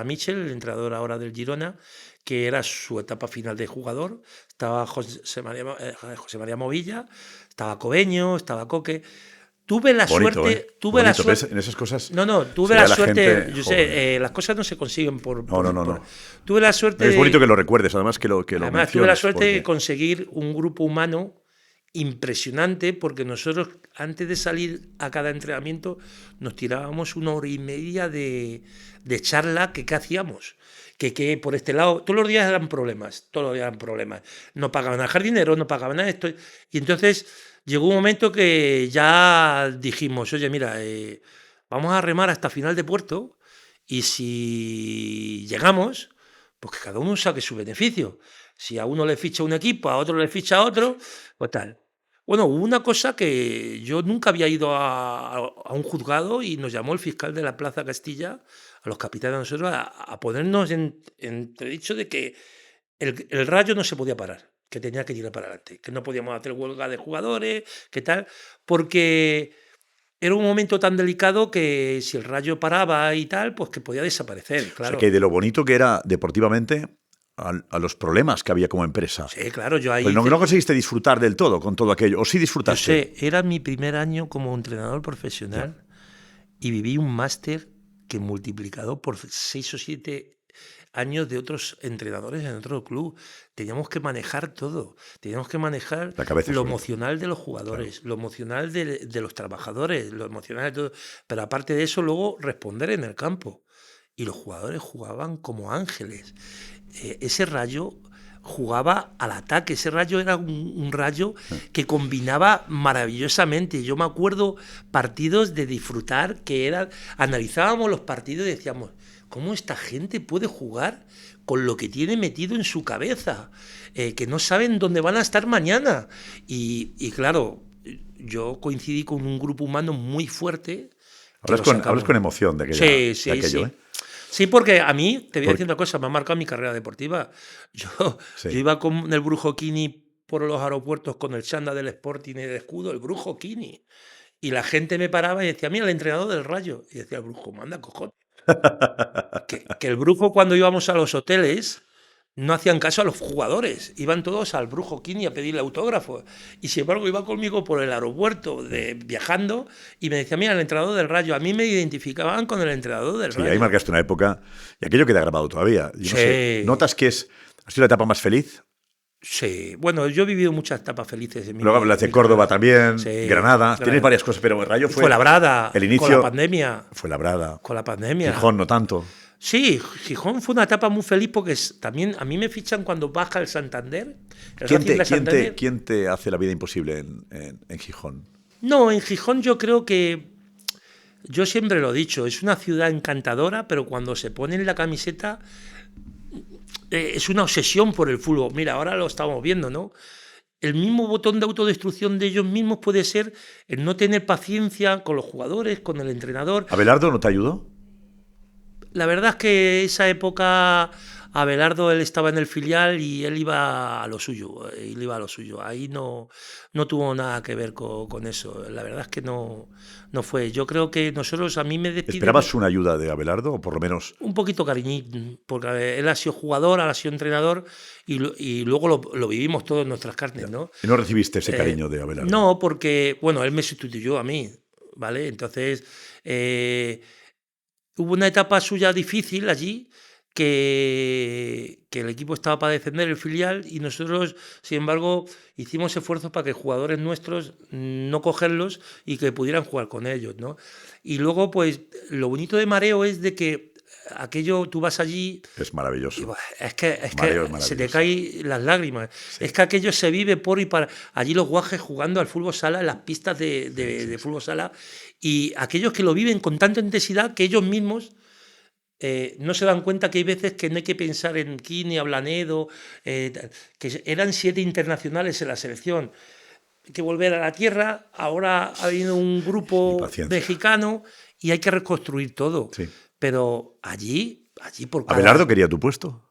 Michel, el entrenador ahora del Girona, que era su etapa final de jugador. Estaba José María Movilla, estaba Cobeño, estaba Coque. Tuve la suerte. En esas cosas. Tuve la suerte. Yo sé, las cosas no se consiguen por. No. Tuve la suerte. Es bonito que lo recuerdes, además que lo Además, tuve la suerte de conseguir un grupo humano impresionante, porque nosotros, antes de salir a cada entrenamiento, nos tirábamos 1 hora y media de charla qué hacíamos. Que por este lado, todos los días eran problemas. No pagaban al jardinero, no pagaban a esto. Y entonces llegó un momento que ya dijimos, oye, mira, vamos a remar hasta final de puerto y si llegamos, pues que cada uno saque su beneficio. Si a uno le ficha un equipo, a otro le ficha otro, pues tal. Bueno, hubo una cosa que yo nunca había ido a un juzgado y nos llamó el fiscal de la Plaza Castilla, a los capitanes de nosotros, a ponernos en entredicho de que el Rayo no se podía parar, que tenía que tirar para adelante, que no podíamos hacer huelga de jugadores, que tal, porque era un momento tan delicado que si el Rayo paraba y tal, pues que podía desaparecer, claro. O sea, que de lo bonito que era deportivamente a los problemas que había como empresa. Sí, claro, yo ahí... Pues no conseguiste disfrutar del todo con todo aquello, ¿o sí disfrutaste? Yo sé, era mi primer año como entrenador profesional y viví un máster que multiplicado por 6 o 7 años de otros entrenadores en otro club. Teníamos que manejar todo. Teníamos que manejar lo emocional de los jugadores, lo emocional de los trabajadores, lo emocional de todo. Pero aparte de eso, luego responder en el campo. Y los jugadores jugaban como ángeles. ese Rayo jugaba al ataque. Ese Rayo era un Rayo que combinaba maravillosamente. Yo me acuerdo partidos de disfrutar, analizábamos los partidos y decíamos, ¿cómo esta gente puede jugar con lo que tiene metido en su cabeza? Que no saben dónde van a estar mañana. Y claro, yo coincidí con un grupo humano muy fuerte. Hablas con emoción de aquello, sí, ¿eh? Sí, porque a mí, te voy a decir una cosa, me ha marcado mi carrera deportiva. Yo iba con el Brujo Kini por los aeropuertos con el chándal del Sporting y del escudo, el Brujo Kini. Y la gente me paraba y decía, mira, el entrenador del Rayo. Y decía el Brujo, manda cojones. que el Brujo, cuando íbamos a los hoteles, no hacían caso a los jugadores. Iban todos al Brujo Kini a pedirle autógrafos. Y sin embargo, iba conmigo por el aeropuerto viajando y me decía, mira, el entrenador del Rayo. A mí me identificaban con el entrenador del Rayo. Sí, ahí marcaste una época y aquello queda grabado todavía. Yo no sé, ¿notas que ha sido la etapa más feliz? Sí, bueno, yo he vivido muchas etapas felices en mi Luego vida. las de Córdoba también, Granada. Tienes varias cosas, pero el Rayo fue Labrada, el inicio, con la pandemia. Fue Labrada. Con la pandemia. Gijón no tanto. Sí, Gijón fue una etapa muy feliz porque también a mí me fichan cuando baja el Santander. ¿Quién te hace la vida imposible en Gijón? No, en Gijón yo creo que, yo siempre lo he dicho, es una ciudad encantadora, pero cuando se ponen la camiseta es una obsesión por el fútbol. Mira, ahora lo estamos viendo, ¿no? El mismo botón de autodestrucción de ellos mismos puede ser el no tener paciencia con los jugadores, con el entrenador. ¿Abelardo no te ayudó? La verdad es que esa época Abelardo, él estaba en el filial y él iba a lo suyo. Ahí no tuvo nada que ver con eso. La verdad es que no fue. Yo creo que nosotros, a mí me despiden... ¿Esperabas una ayuda de Abelardo o por lo menos...? Un poquito cariñín, porque él ha sido jugador, ahora ha sido entrenador y luego lo vivimos todos en nuestras carnes, ¿no? ¿Y no recibiste ese cariño de Abelardo? No, porque, bueno, él me sustituyó a mí, ¿vale? Entonces... Hubo una etapa suya difícil allí, que el equipo estaba para defender el filial y nosotros, sin embargo, hicimos esfuerzos para que jugadores nuestros no cogerlos y que pudieran jugar con ellos, ¿no? Y luego, pues, lo bonito de Mareo es de que aquello, tú vas allí... Es maravilloso. Es que se te caen las lágrimas. Sí. Es que aquello se vive por y para... Allí los guajes jugando al fútbol sala, en las pistas de fútbol sala, y aquellos que lo viven con tanta intensidad que ellos mismos no se dan cuenta que hay veces que no hay que pensar en Kini, Ablanedo, que eran 7 internacionales en la selección. Hay que volver a la tierra, ahora ha habido un grupo mexicano y hay que reconstruir todo. Sí. Pero allí por cada... ¿Abelardo quería tu puesto?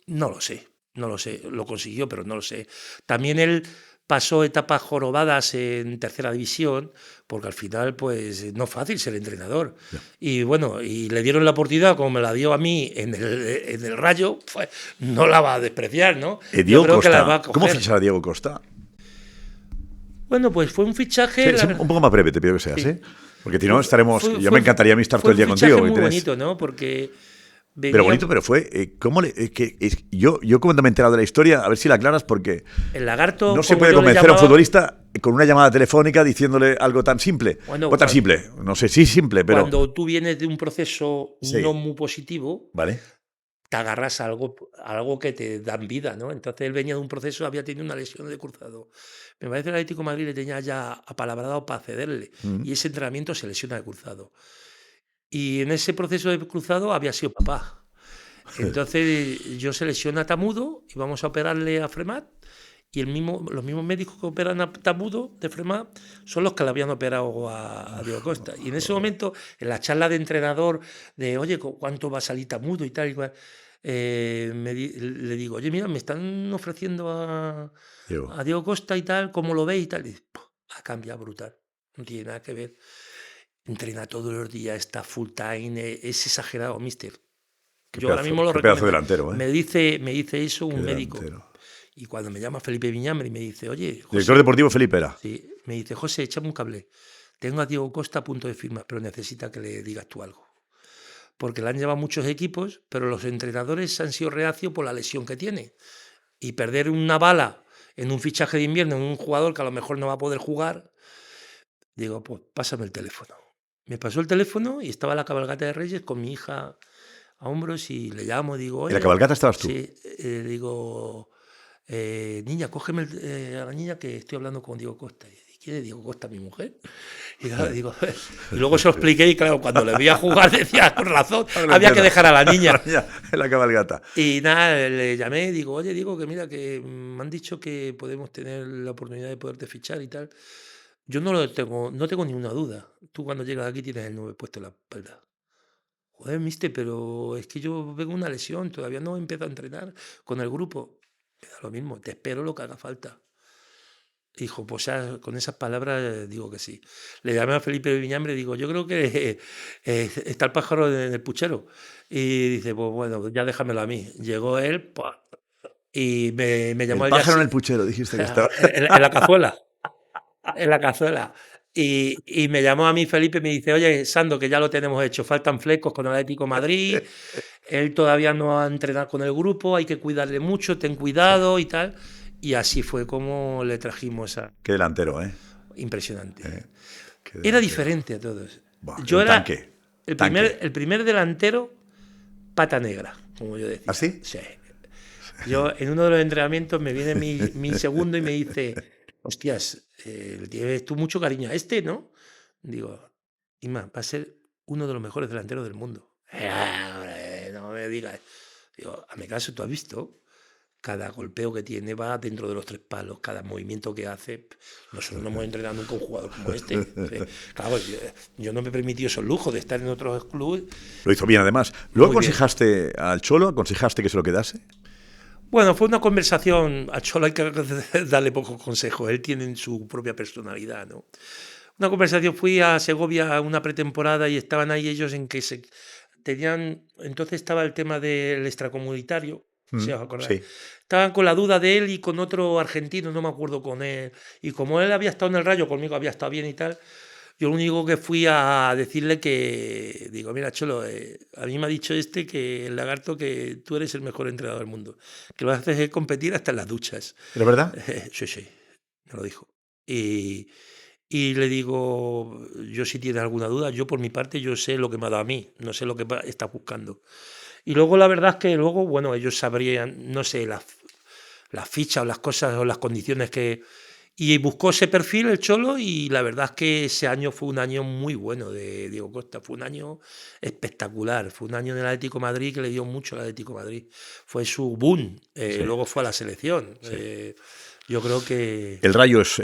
No lo sé, lo consiguió, pero no lo sé. También él pasó etapas jorobadas en tercera división, porque al final, pues, no es fácil ser entrenador. Yeah. Y bueno, y le dieron la oportunidad, como me la dio a mí en el Rayo, pues no la va a despreciar, ¿no? Diego Costa, que la va a coger. ¿Cómo fichar a Diego Costa? Bueno, pues fue un fichaje... Sí, un poco más breve, te pido que seas, ¿eh? Porque si no, estaremos... Yo me encantaría a mí estar todo el día contigo. Fue muy bonito, ¿no? Porque... Pero bonito, pero fue... yo como me he enterado de la historia, a ver si la aclaras, porque... El Lagarto... No se puede convencer a un futbolista con una llamada telefónica diciéndole algo tan simple. Bueno, o tan simple, no sé si simple, pero... Cuando tú vienes de un proceso no muy positivo... Vale. Te agarras a algo que te dan vida, ¿no? Entonces él venía de un proceso, había tenido una lesión de cruzado. Me parece que el Atlético de Madrid le tenía ya apalabrado para cederle. Y ese entrenamiento se lesiona de cruzado. Y en ese proceso de cruzado había sido papá. Entonces yo se lesiona a Tamudo y vamos a operarle a Fremat. Y los mismos médicos que operan a Tamudo de Fremat son los que le habían operado a Diego Costa. Y en ese momento, en la charla de entrenador, de oye, ¿cuánto va a salir Tamudo y tal y cual? Le digo, oye, mira, me están ofreciendo a Diego Costa y tal, ¿cómo lo veis y tal? Y ha cambiado brutal, no tiene nada que ver. Entrena todos los días, está full time, es exagerado, mister. Yo ahora mismo lo recomiendo. Delantero, ¿eh? Me dice eso un médico. Y cuando me llama Felipe Viñambre y me dice, oye, José, director deportivo Felipe era. Sí, me dice, José, échame un cable. Tengo a Diego Costa a punto de firmar, pero necesita que le digas tú algo. Porque le han llevado muchos equipos, pero los entrenadores han sido reacios por la lesión que tiene. Y perder una bala en un fichaje de invierno, en un jugador que a lo mejor no va a poder jugar, digo, pues pásame el teléfono. Me pasó el teléfono y estaba la cabalgata de Reyes con mi hija a hombros y le llamo, digo, oye... ¿En la cabalgata estabas tú? Sí, digo, niña, cógeme a la niña que estoy hablando con Diego Costa. Y ¿quién es Diego Costa, mi mujer? Y, claro, digo, y luego se lo expliqué y claro, cuando le vi a jugar decía, con razón, había que dejar a la niña. En la cabalgata. Y nada, le llamé, digo, oye, digo que mira, que me han dicho que podemos tener la oportunidad de poderte fichar y tal. Yo no tengo ninguna duda. Tú cuando llegas aquí tienes el 9 puesto en la espalda. Joder, mister, pero es que yo vengo una lesión, todavía no he empezado a entrenar con el grupo. Me da lo mismo, te espero lo que haga falta. Hijo, pues ya con esas palabras digo que sí. Le llamé a Felipe Viñambre y digo, yo creo que está el pájaro en el puchero. Y dice, pues bueno, ya déjamelo a mí. Llegó él y me llamó el pájaro en el puchero, dijiste que estaba. en la cazuela. En la cazuela. Y me llamó a mí Felipe y me dice, oye, Sando, que ya lo tenemos hecho, faltan flecos con el Atlético de Madrid, él todavía no ha entrenado con el grupo, hay que cuidarle mucho, ten cuidado y tal. Y así fue como le trajimos a... Qué delantero, ¿eh? Impresionante. Qué Era diferente a todos. Buah, yo era tanque. el primer delantero pata negra, como yo decía. ¿Ah, sí? Sí. Yo en uno de los entrenamientos me viene mi segundo y me dice, hostias, le tienes tú mucho cariño a este, ¿no? Digo, Inma, va a ser uno de los mejores delanteros del mundo. Hombre, no me digas. Digo, hazme caso, ¿tú has visto? Cada golpeo que tiene va dentro de los 3 palos, cada movimiento que hace. Nosotros no hemos entrenado nunca un jugador como este. Claro, yo no me he permitido esos lujos de estar en otros clubes. Lo hizo bien, además. ¿Luego Muy aconsejaste al Cholo? ¿Aconsejaste que se lo quedase? Bueno, fue una conversación. A Cholo hay que darle pocos consejos. Él tiene su propia personalidad, ¿no? Una conversación. Fui a Segovia a una pretemporada y estaban ahí ellos en que se tenían. Entonces estaba el tema del extracomunitario. ¿Se os acordáis? Sí. Estaban con la duda de él y con otro argentino, no me acuerdo con él. Y como él había estado en el Rayo, conmigo había estado bien y tal, yo lo único que fui a decirle que, digo, mira, Cholo, a mí me ha dicho que el lagarto, que tú eres el mejor entrenador del mundo, que lo haces es competir hasta en las duchas. ¿Es verdad? Sí, me lo dijo. Y le digo, yo si tienes alguna duda, yo por mi parte, yo sé lo que me ha dado a mí, no sé lo que estás buscando. Y luego la verdad es que luego, bueno, ellos sabrían, no sé, las fichas o las cosas o las condiciones que... Y buscó ese perfil el Cholo y la verdad es que ese año fue un año muy bueno de Diego Costa, fue un año espectacular, fue un año en el Atlético de Madrid que le dio mucho al Atlético de Madrid, fue su boom, sí. Luego fue a la selección. Sí. Yo creo que... El Rayo es,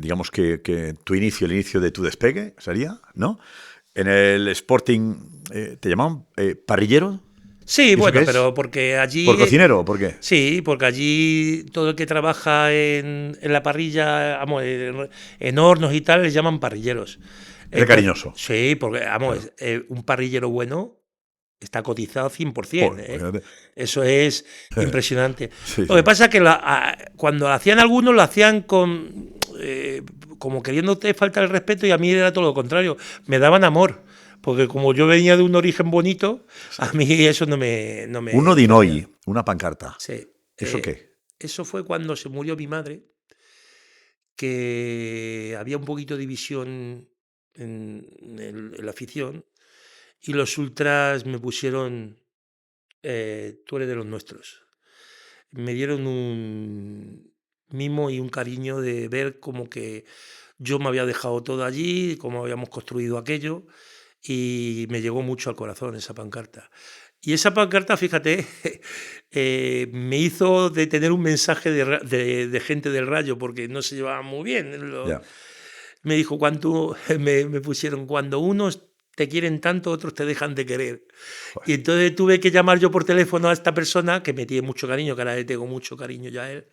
digamos que el inicio de tu despegue, sería, ¿no? En el Sporting, ¿te llamaban parrillero? Sí, bueno, pero porque allí... ¿Por cocinero o por qué? Sí, porque allí todo el que trabaja en la parrilla, vamos, en hornos y tal, les llaman parrilleros. Es cariñoso. Sí, porque, vamos, claro. Un parrillero bueno está cotizado 100%. Eso es impresionante. Sí, lo que pasa es que cuando hacían algunos, lo hacían con como queriéndote faltar el respeto, y a mí era todo lo contrario. Me daban amor. Porque como yo venía de un origen bonito, sí. A mí eso no me... Uno de Inoi, una pancarta. Sí. ¿Eso qué? Eso fue cuando se murió mi madre, que había un poquito de división en la afición, y los ultras me pusieron, tú eres de los nuestros. Me dieron un mimo y un cariño de ver como que yo me había dejado todo allí, cómo habíamos construido aquello. Y me llegó mucho al corazón esa pancarta. Y esa pancarta, fíjate, me hizo de tener un mensaje de gente del Rayo, porque no se llevaban muy bien. Yeah. Me dijo, me pusieron, cuando unos te quieren tanto, otros te dejan de querer. Joder. Y entonces tuve que llamar yo por teléfono a esta persona, que me tiene mucho cariño, que ahora le tengo mucho cariño ya a él.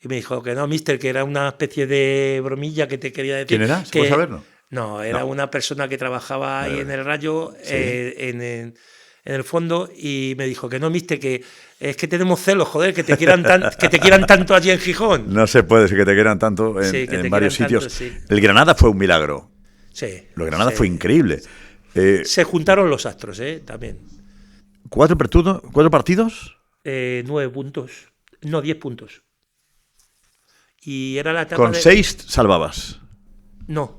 Y me dijo que no, mister, que era una especie de bromilla que te quería decir. ¿Quién era? ¿Se puede saberlo? No, era una persona que trabajaba ahí en el Rayo, sí. En el fondo, y me dijo que no, mister, que es que tenemos celos, joder, que te quieran tanto allí en Gijón. No se puede decir que te quieran tanto en varios sitios. Tanto, sí. El Granada fue un milagro. Sí. Lo de Granada fue increíble. Se juntaron los astros, también. ¿Cuatro partidos? 9 puntos. No, 10 puntos. Y era la etapa ¿Con 6 salvabas? No.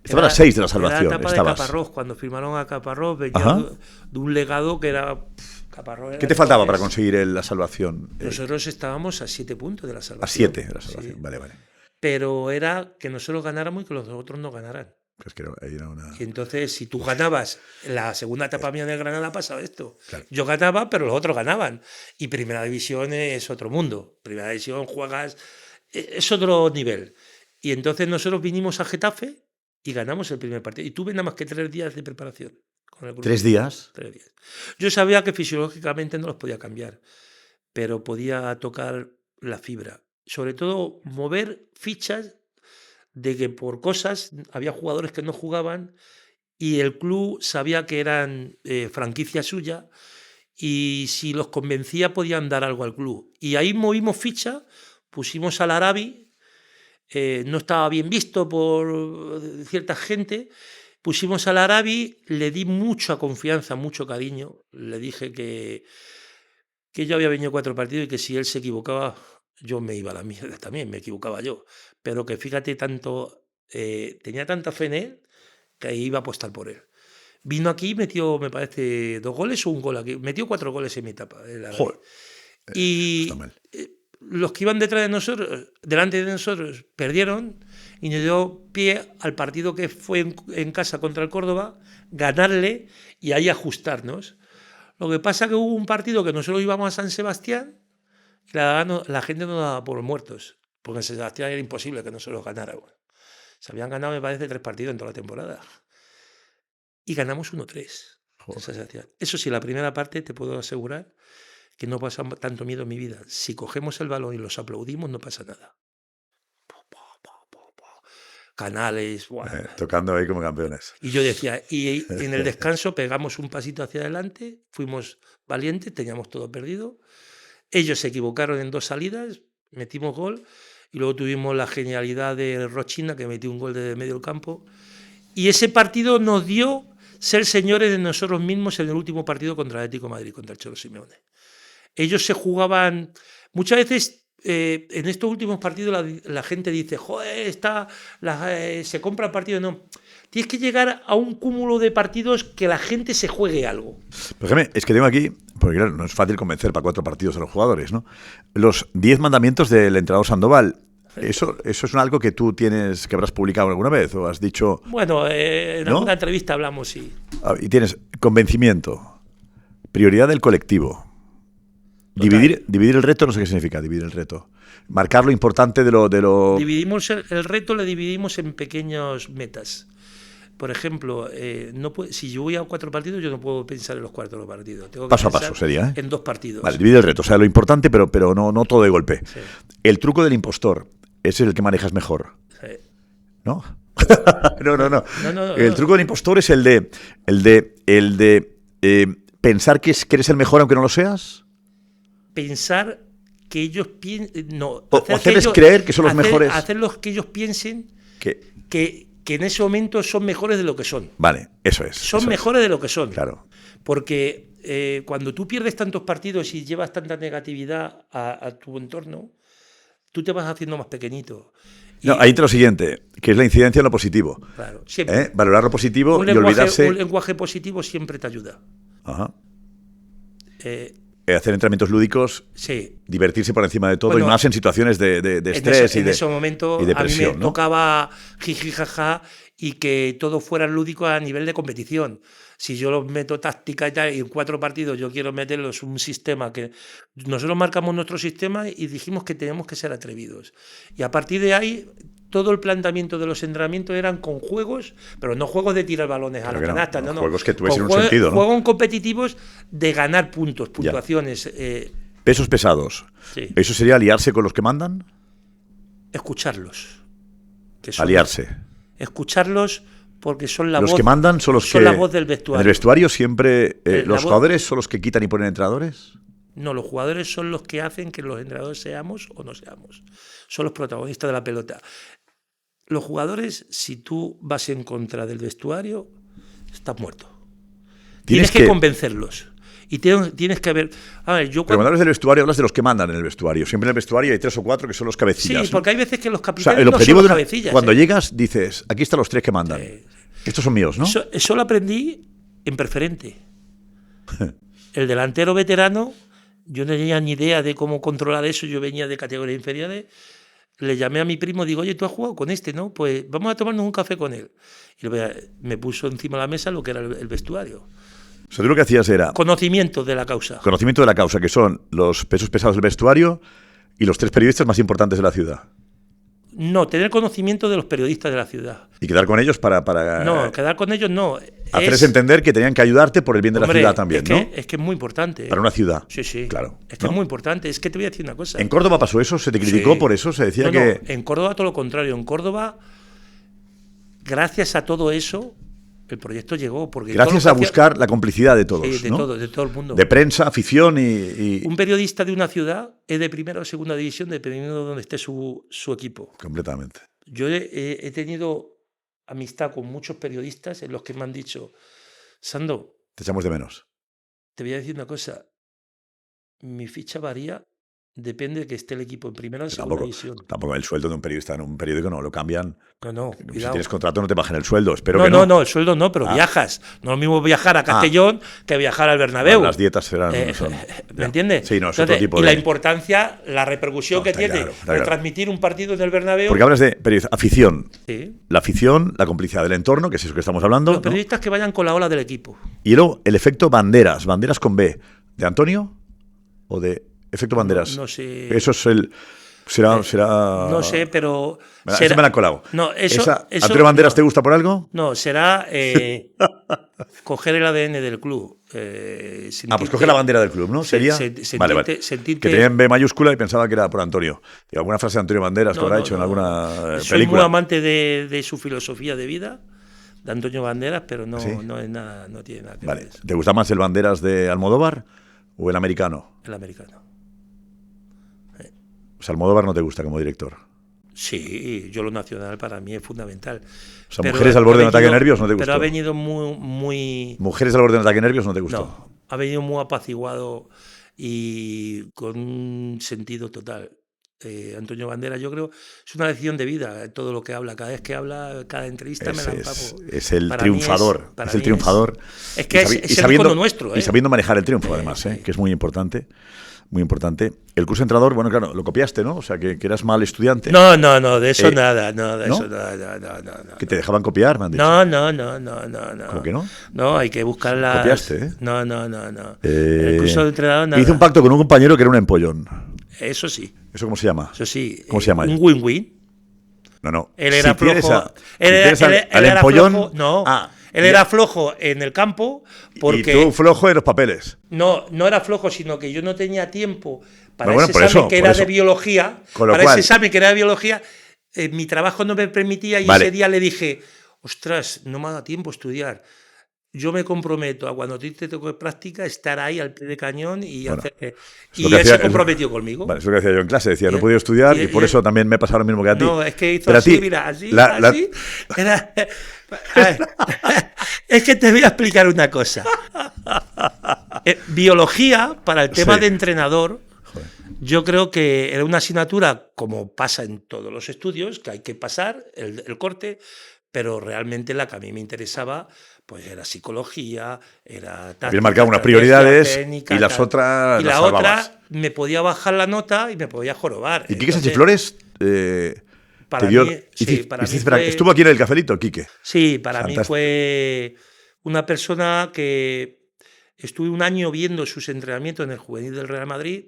Estaba a las 6 de la salvación. Era la etapa de Caparrós. Cuando firmaron a Caparrós venía de un legado que era... Caparrós. ¿Qué te faltaba para conseguir la salvación? Nosotros estábamos a 7 puntos de la salvación. A 7 de la salvación, sí. Vale. Pero era que nosotros ganáramos y que los otros no ganaran. Pues que era una... Y entonces, si tú ganabas la segunda etapa mía de Granada, pasaba esto. Claro. Yo ganaba, pero los otros ganaban. Y Primera División es otro mundo. Primera División juegas... Es otro nivel. Y entonces nosotros vinimos a Getafe y ganamos el primer partido. Y tuve nada más que 3 días de preparación. Con el grupo. 3 días. 3 días. Yo sabía que fisiológicamente no los podía cambiar, pero podía tocar la fibra. Sobre todo, mover fichas de que por cosas había jugadores que no jugaban y el club sabía que eran franquicia suya y si los convencía podían dar algo al club. Y ahí movimos ficha, pusimos al Arabi, no estaba bien visto por cierta gente, pusimos al Arabi, le di mucha confianza, mucho cariño, le dije que yo había venido 4 partidos y que si él se equivocaba, yo me iba a la mierda también, me equivocaba yo. Pero que fíjate, tenía tanta fe en él que iba a apostar por él. Vino aquí, metió, me parece, 2 goles o 1 gol aquí. Metió 4 goles en mi etapa. Joder. Y los que iban delante de nosotros, perdieron y nos dio pie al partido que fue en casa contra el Córdoba, ganarle y ahí ajustarnos. Lo que pasa que hubo un partido que nosotros íbamos a San Sebastián y la gente nos daba por muertos, porque en San Sebastián era imposible que nosotros ganáramos. Se habían ganado, me parece, 3 partidos en toda la temporada. Y ganamos 1-3 en San Sebastián. Eso sí, la primera parte te puedo asegurar que no pasa tanto miedo en mi vida. Si cogemos el balón y los aplaudimos, no pasa nada. Canales, tocando ahí como campeones. Y yo decía, y en el descanso pegamos un pasito hacia adelante, fuimos valientes, teníamos todo perdido. Ellos se equivocaron en 2 salidas, metimos gol y luego tuvimos la genialidad de Rochina, que metió un gol desde medio del campo. Y ese partido nos dio ser señores de nosotros mismos en el último partido contra el Atlético de Madrid, contra el Cholo Simeone. Ellos se jugaban... Muchas veces en estos últimos partidos la gente dice, joder, se compra el partido. No, tienes que llegar a un cúmulo de partidos que la gente se juegue algo. Pues Jaime, es que tengo aquí, porque claro, no es fácil convencer para 4 partidos a los jugadores, ¿no? Los 10 mandamientos del entrenador Sandoval. ¿Eso es algo que tú tienes, que habrás publicado alguna vez o has dicho? Bueno, en alguna entrevista hablamos, sí. Y tienes convencimiento, prioridad del colectivo. Dividir el reto, no sé qué significa dividir el reto. Marcar lo importante de lo... Dividimos el reto, le dividimos en pequeñas metas. Por ejemplo, si yo voy a 4 partidos, yo no puedo pensar en los 4 partidos. Tengo que paso a paso sería, en 2 partidos. Vale, divide el reto, o sea, lo importante, pero no todo de golpe. Sí. El truco del impostor, ese es el que manejas mejor. Sí. ¿No? No. El truco del impostor es el de pensar que eres el mejor aunque no lo seas. Pensar que ellos piensen... No, hacerles creer que son los mejores. Hacerlos que ellos piensen que en ese momento son mejores de lo que son. Vale, eso es. Son mejores de lo que son. Claro. Porque cuando tú pierdes tantos partidos y llevas tanta negatividad a tu entorno, tú te vas haciendo más pequeñito. No, ahí entra lo siguiente, que es la incidencia en lo positivo. Claro, siempre. Valorar lo positivo y olvidarse... Un lenguaje positivo siempre te ayuda. Ajá. Hacer entrenamientos lúdicos, sí. Divertirse por encima de todo, y más en situaciones de estrés en ese momento y depresión, a mí me tocaba jiji jaja y que todo fuera lúdico a nivel de competición. Si yo los meto táctica y tal, y en 4 partidos yo quiero meterlos un sistema que... Nosotros marcamos nuestro sistema y dijimos que tenemos que ser atrevidos. Y a partir de ahí, todo el planteamiento de los entrenamientos eran con juegos, pero no juegos de tirar balones a la canasta. No. Juegos que tuviesen un sentido, ¿no? Juegos competitivos de ganar puntos, puntuaciones. Pesos pesados. Sí. ¿Eso sería aliarse con los que mandan? Escucharlos. Aliarse. Escucharlos porque son la voz. Los que mandan son los que... la voz del vestuario. ¿En el vestuario siempre los jugadores son los que quitan y ponen entrenadores? No, los jugadores son los que hacen que los entrenadores seamos o no seamos. Son los protagonistas de la pelota. Los jugadores, si tú vas en contra del vestuario, estás muerto. Tienes que convencerlos. Y tienes que ver... A ver, Pero cuando hablas del vestuario, hablas de los que mandan en el vestuario. Siempre en el vestuario hay 3 o 4 que son los cabecillas. Sí, porque hay veces que los capitanes el no son objetivo los cabecillas. Cuando llegas, dices, aquí están los 3 que mandan. Estos son míos, ¿no? Eso lo aprendí en preferente. El delantero veterano, yo no tenía ni idea de cómo controlar eso, yo venía de categorías inferiores. Le llamé a mi primo, digo, oye, tú has jugado con este, ¿no? Pues vamos a tomarnos un café con él. Y me puso encima de la mesa lo que era el vestuario. O sea, tú lo que hacías era... Conocimiento de la causa. Conocimiento de la causa, que son los pesos pesados del vestuario y los 3 periodistas más importantes de la ciudad. No, tener conocimiento de los periodistas de la ciudad. Y quedar con ellos para No, quedar con ellos no. Hacerles entender que tenían que ayudarte por el bien de la ciudad también, ¿no? Es que es muy importante. Para una ciudad. Sí. Claro. Es que es muy importante. Es que te voy a decir una cosa. ¿En Córdoba pasó eso? ¿Se te criticó por eso? ¿Se decía que...? No, en Córdoba todo lo contrario. En Córdoba, gracias a todo eso, el proyecto llegó. Porque gracias a buscar la complicidad de todos, sí, ¿no? de todo el mundo. De prensa, afición y... Un periodista de una ciudad es de primera o segunda división, dependiendo de donde esté su equipo. Completamente. Yo he tenido amistad con muchos periodistas en los que me han dicho, Sando, te echamos de menos. Te voy a decir una cosa, mi ficha varía, depende de que esté el equipo en primera o en segunda división. Tampoco el sueldo de un periodista en un periódico no lo cambian. No, si tienes contrato no te bajan el sueldo, espero no, que no. No, el sueldo no, pero viajas. No es lo mismo viajar a Castellón que viajar al Bernabéu. Las dietas serán... ¿Me entiendes? Sí, no, es otro tipo de... Y la importancia, la repercusión que tiene transmitir un partido en el Bernabéu. Porque hablas de afición. Sí. La afición, la complicidad del entorno, que es eso que estamos hablando. Los periodistas que vayan con la ola del equipo. Y luego el efecto banderas con B. ¿De Antonio o de efecto banderas? No sé. Eso es el... Será... No sé, pero... Eso me la han colado. No, eso ¿Antonio Banderas te gusta por algo? No, será coger el ADN del club. Pues coger la bandera del club, ¿no? Sería... Vale. Que tenía en B mayúscula y pensaba que era por Antonio. Y alguna frase de Antonio Banderas que habrá hecho en alguna película. Soy muy amante de su filosofía de vida, de Antonio Banderas, pero no, ¿Sí? no es nada, no tiene nada que ver. Vale. ¿Te gusta más el Banderas de Almodóvar o el americano? El americano. O sea, Almodóvar no te gusta como director. Sí, yo lo nacional para mí es fundamental. O sea, Mujeres al borde de un ataque de nervios no te gustó. Pero ha venido muy... Mujeres al borde de un ataque de nervios no te gustó. No, ha venido muy apaciguado y con un sentido total. Antonio Banderas, yo creo, es una lección de vida, todo lo que habla. Cada vez que habla, cada entrevista me la empapo. Es el triunfador. Es el triunfador. Es que es el icono nuestro. Y sabiendo manejar el triunfo, además, que es muy importante. Muy importante. El curso entrenador, bueno, claro, lo copiaste, ¿no? O sea, que eras mal estudiante. No, de eso nada. No, de eso nada. ¿Que te dejaban copiar, me han dicho? No. ¿Cómo que no? No, hay que buscarlas. ¿Copiaste, eh? No. El curso de entrenador, nada. Hice un pacto con un compañero que era un empollón. Eso sí. ¿Eso cómo se llama? Eso sí. ¿Cómo se llama? Un win-win. No. Él era flojo. Él era empollón. Flojo, no. Él era flojo en el campo porque... Y tú flojo en los papeles. No era flojo, sino que yo no tenía tiempo para ese examen que era de biología. Ese examen que era de biología, mi trabajo no me permitía y ese día le dije, ostras, no me ha dado tiempo a estudiar. Yo me comprometo a cuando a ti te toque práctica estar ahí al pie de cañón y hacer... Y él se comprometió conmigo. Vale, eso es lo que hacía yo en clase. Decía, no he podido estudiar y por eso también me pasa lo mismo que a ti. No, es que hizo así, mira, así. Era, es que te voy a explicar una cosa. Biología, para el tema de entrenador, yo creo que era una asignatura, como pasa en todos los estudios, que hay que pasar el corte, pero realmente la que a mí me interesaba pues era psicología, era táctica, había marcado unas prioridades técnica, y las otras y la otra me podía bajar la nota y me podía jorobar. ¿Y Quique Sánchez Flores? Para mí, estuvo aquí en el cafelito, Quique. Sí, para mí fue una persona que estuve un año viendo sus entrenamientos en el juvenil del Real Madrid.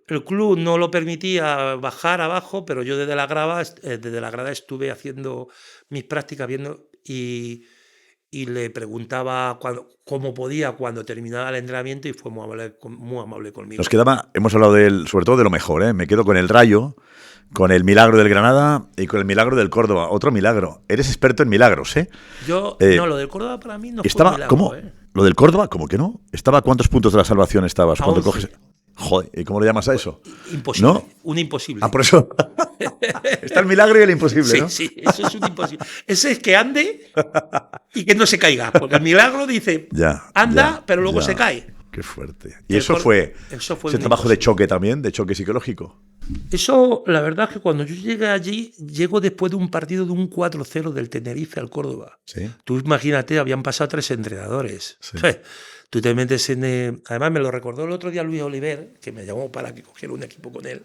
El club no lo permitía bajar abajo, pero yo desde la grada estuve haciendo mis prácticas viendo y le preguntaba cómo podía cuando terminaba el entrenamiento y fue muy amable conmigo. Nos quedaba, hemos hablado sobre todo de lo mejor, ¿eh? Me quedo con el Rayo, con el milagro del Granada y con el milagro del Córdoba. Otro milagro. Eres experto en milagros, ¿eh? No, lo del Córdoba para mí no fue un milagro. ¿Cómo? ¿Lo del Córdoba? ¿Cómo que no? ¿A cuántos puntos de la salvación estabas cuando coges? Joder, ¿y cómo le llamas a eso? Imposible. ¿No? Un imposible. Por eso. Está el milagro y el imposible, ¿no? Sí, eso es un imposible. Ese es que ande y que no se caiga. Porque el milagro dice, anda, pero luego se cae. Qué fuerte. ¿Y eso fue ese trabajo de choque también, de choque psicológico? Eso, la verdad es que cuando yo llegué allí, llego después de un partido de un 4-0 del Tenerife al Córdoba. ¿Sí? Tú imagínate, habían pasado 3 entrenadores. Sí. Tú te metes en... Además, me lo recordó el otro día Luis Oliver, que me llamó para que cogiera un equipo con él.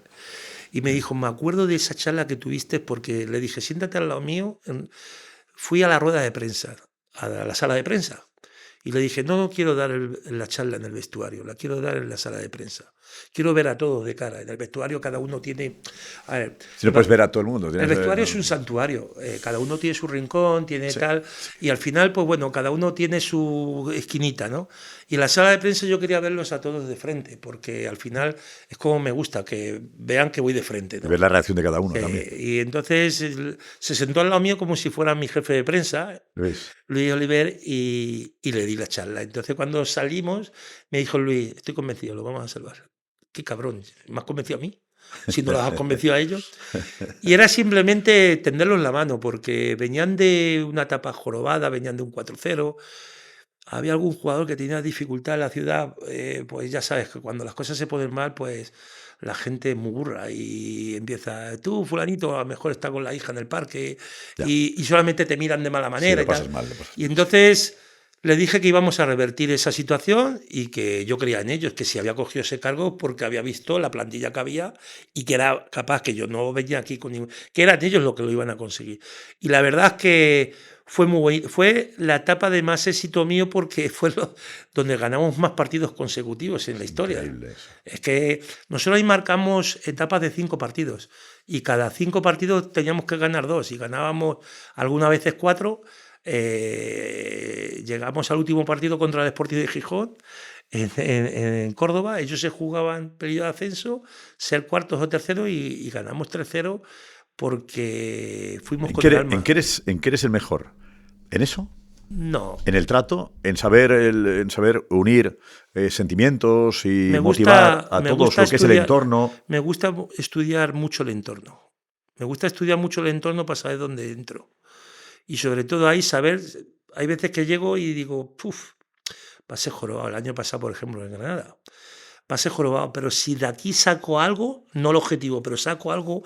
Y me dijo, me acuerdo de esa charla que tuviste porque le dije, siéntate al lado mío. Fui a la rueda de prensa, a la sala de prensa. Y le dije, no quiero dar la charla en el vestuario, la quiero dar en la sala de prensa. Quiero ver a todos de cara. En el vestuario cada uno tiene... A ver, si no puedes ver a todo el mundo. El vestuario es un santuario. Cada uno tiene su rincón, tiene tal... Y al final, pues bueno, cada uno tiene su esquinita, ¿no? Y en la sala de prensa yo quería verlos a todos de frente, porque al final es como me gusta, que vean que voy de frente, ¿no? Ver la reacción de cada uno también. Y entonces se sentó al lado mío como si fuera mi jefe de prensa, Luis Oliver, y le di la charla. Entonces cuando salimos me dijo Luis, estoy convencido, lo vamos a salvar. Qué cabrón, ¿me has convencido a mí? Si no los has convencido a ellos. Y era simplemente tenderlos la mano, porque venían de una etapa jorobada, venían de un 4-0. Había algún jugador que tenía dificultad en la ciudad, pues ya sabes que cuando las cosas se ponen mal, pues la gente es muy burra y empieza, tú fulanito a lo mejor está con la hija en el parque y solamente te miran de mala manera. Sí, y tal. Mal, y entonces le dije que íbamos a revertir esa situación y que yo creía en ellos, que si había cogido ese cargo porque había visto la plantilla que había y que era capaz, que yo no venía aquí con ningún... que eran ellos los que lo iban a conseguir. Y la verdad es que fue la etapa de más éxito mío porque fue donde ganamos más partidos consecutivos en la historia. Increíble. Es que nosotros ahí marcamos etapas de 5 partidos y cada 5 partidos teníamos que ganar 2 y ganábamos algunas veces 4. Llegamos al último partido contra el Sporting de Gijón en Córdoba. Ellos se jugaban periodo de ascenso, ser cuartos o terceros y ganamos 3-0 porque fuimos con el alma. ¿En qué eres el mejor? ¿En eso? No. ¿En el trato? ¿En saber unir sentimientos y motivar a todos lo que es el entorno? Me gusta estudiar mucho el entorno. Me gusta estudiar mucho el entorno para saber dónde entro. Y sobre todo ahí saber, hay veces que llego y digo, pasé jorobado. El año pasado, por ejemplo, en Granada. Pasé jorobado, pero si de aquí saco algo, no el objetivo, pero saco algo,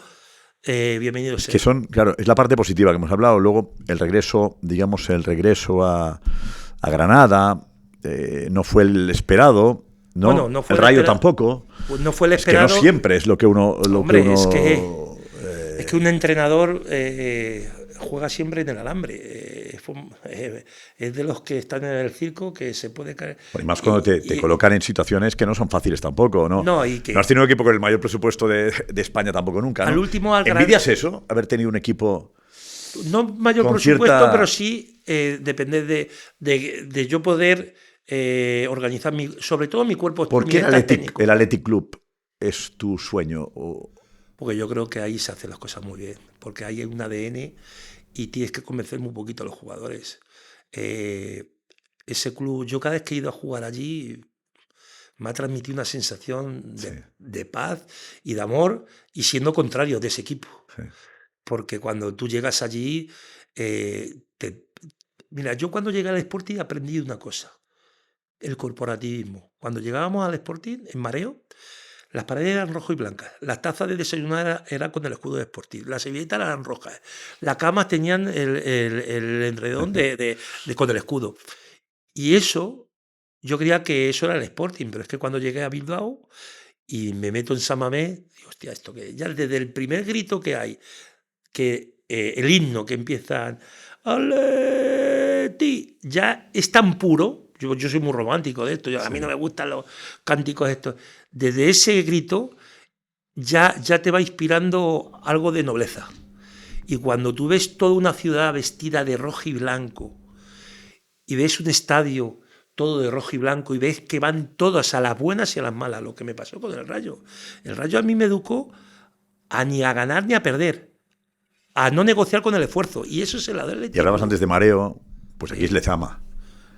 bienvenido sea. Que claro, es la parte positiva que hemos hablado. Luego, el regreso a Granada no fue el esperado, ¿no? Bueno, no fue el Rayo tampoco. Pues no fue el esperado. Es que no siempre es lo que uno... Es que un entrenador... juega siempre en el alambre. Es de los que están en el circo que se puede caer. Bueno, y más cuando te colocan en situaciones que no son fáciles tampoco, ¿no? No has tenido un equipo con el mayor presupuesto de España tampoco nunca, ¿no? Al último, ¿Envidias eso? Haber tenido un equipo... No mayor presupuesto, pero sí depende de yo poder organizar sobre todo mi cuerpo. ¿Por qué el Athletic Club es tu sueño? Porque yo creo que ahí se hacen las cosas muy bien. Porque ahí hay un ADN y tienes que convencer muy poquito a los jugadores. Ese club, yo cada vez que he ido a jugar allí, me ha transmitido una sensación de paz y de amor, y siendo contrario de ese equipo. Sí. Porque cuando tú llegas allí, mira, yo cuando llegué al Sporting aprendí una cosa, el corporativismo. Cuando llegábamos al Sporting, en Mareo, las paredes eran rojo y blancas, las tazas de desayunar eran con el escudo de Sporting, las servilletas eran rojas, las camas tenían el enredón con el escudo. Y eso, yo creía que eso era el Sporting, pero es que cuando llegué a Bilbao y me meto en San Mamés, digo, hostia, esto que ya desde el primer grito que hay, que el himno que empiezan Atleti, ya es tan puro. Yo soy muy romántico de esto, a mí no me gustan los cánticos estos. Desde ese grito ya te va inspirando algo de nobleza. Y cuando tú ves toda una ciudad vestida de rojo y blanco y ves un estadio todo de rojo y blanco y ves que van todas a las buenas y a las malas, lo que me pasó con el Rayo. El Rayo a mí me educó ni a ganar ni a perder, a no negociar con el esfuerzo. Y eso se la da el Atlético. Y hablabas antes de Mareo, pues aquí es Lezama.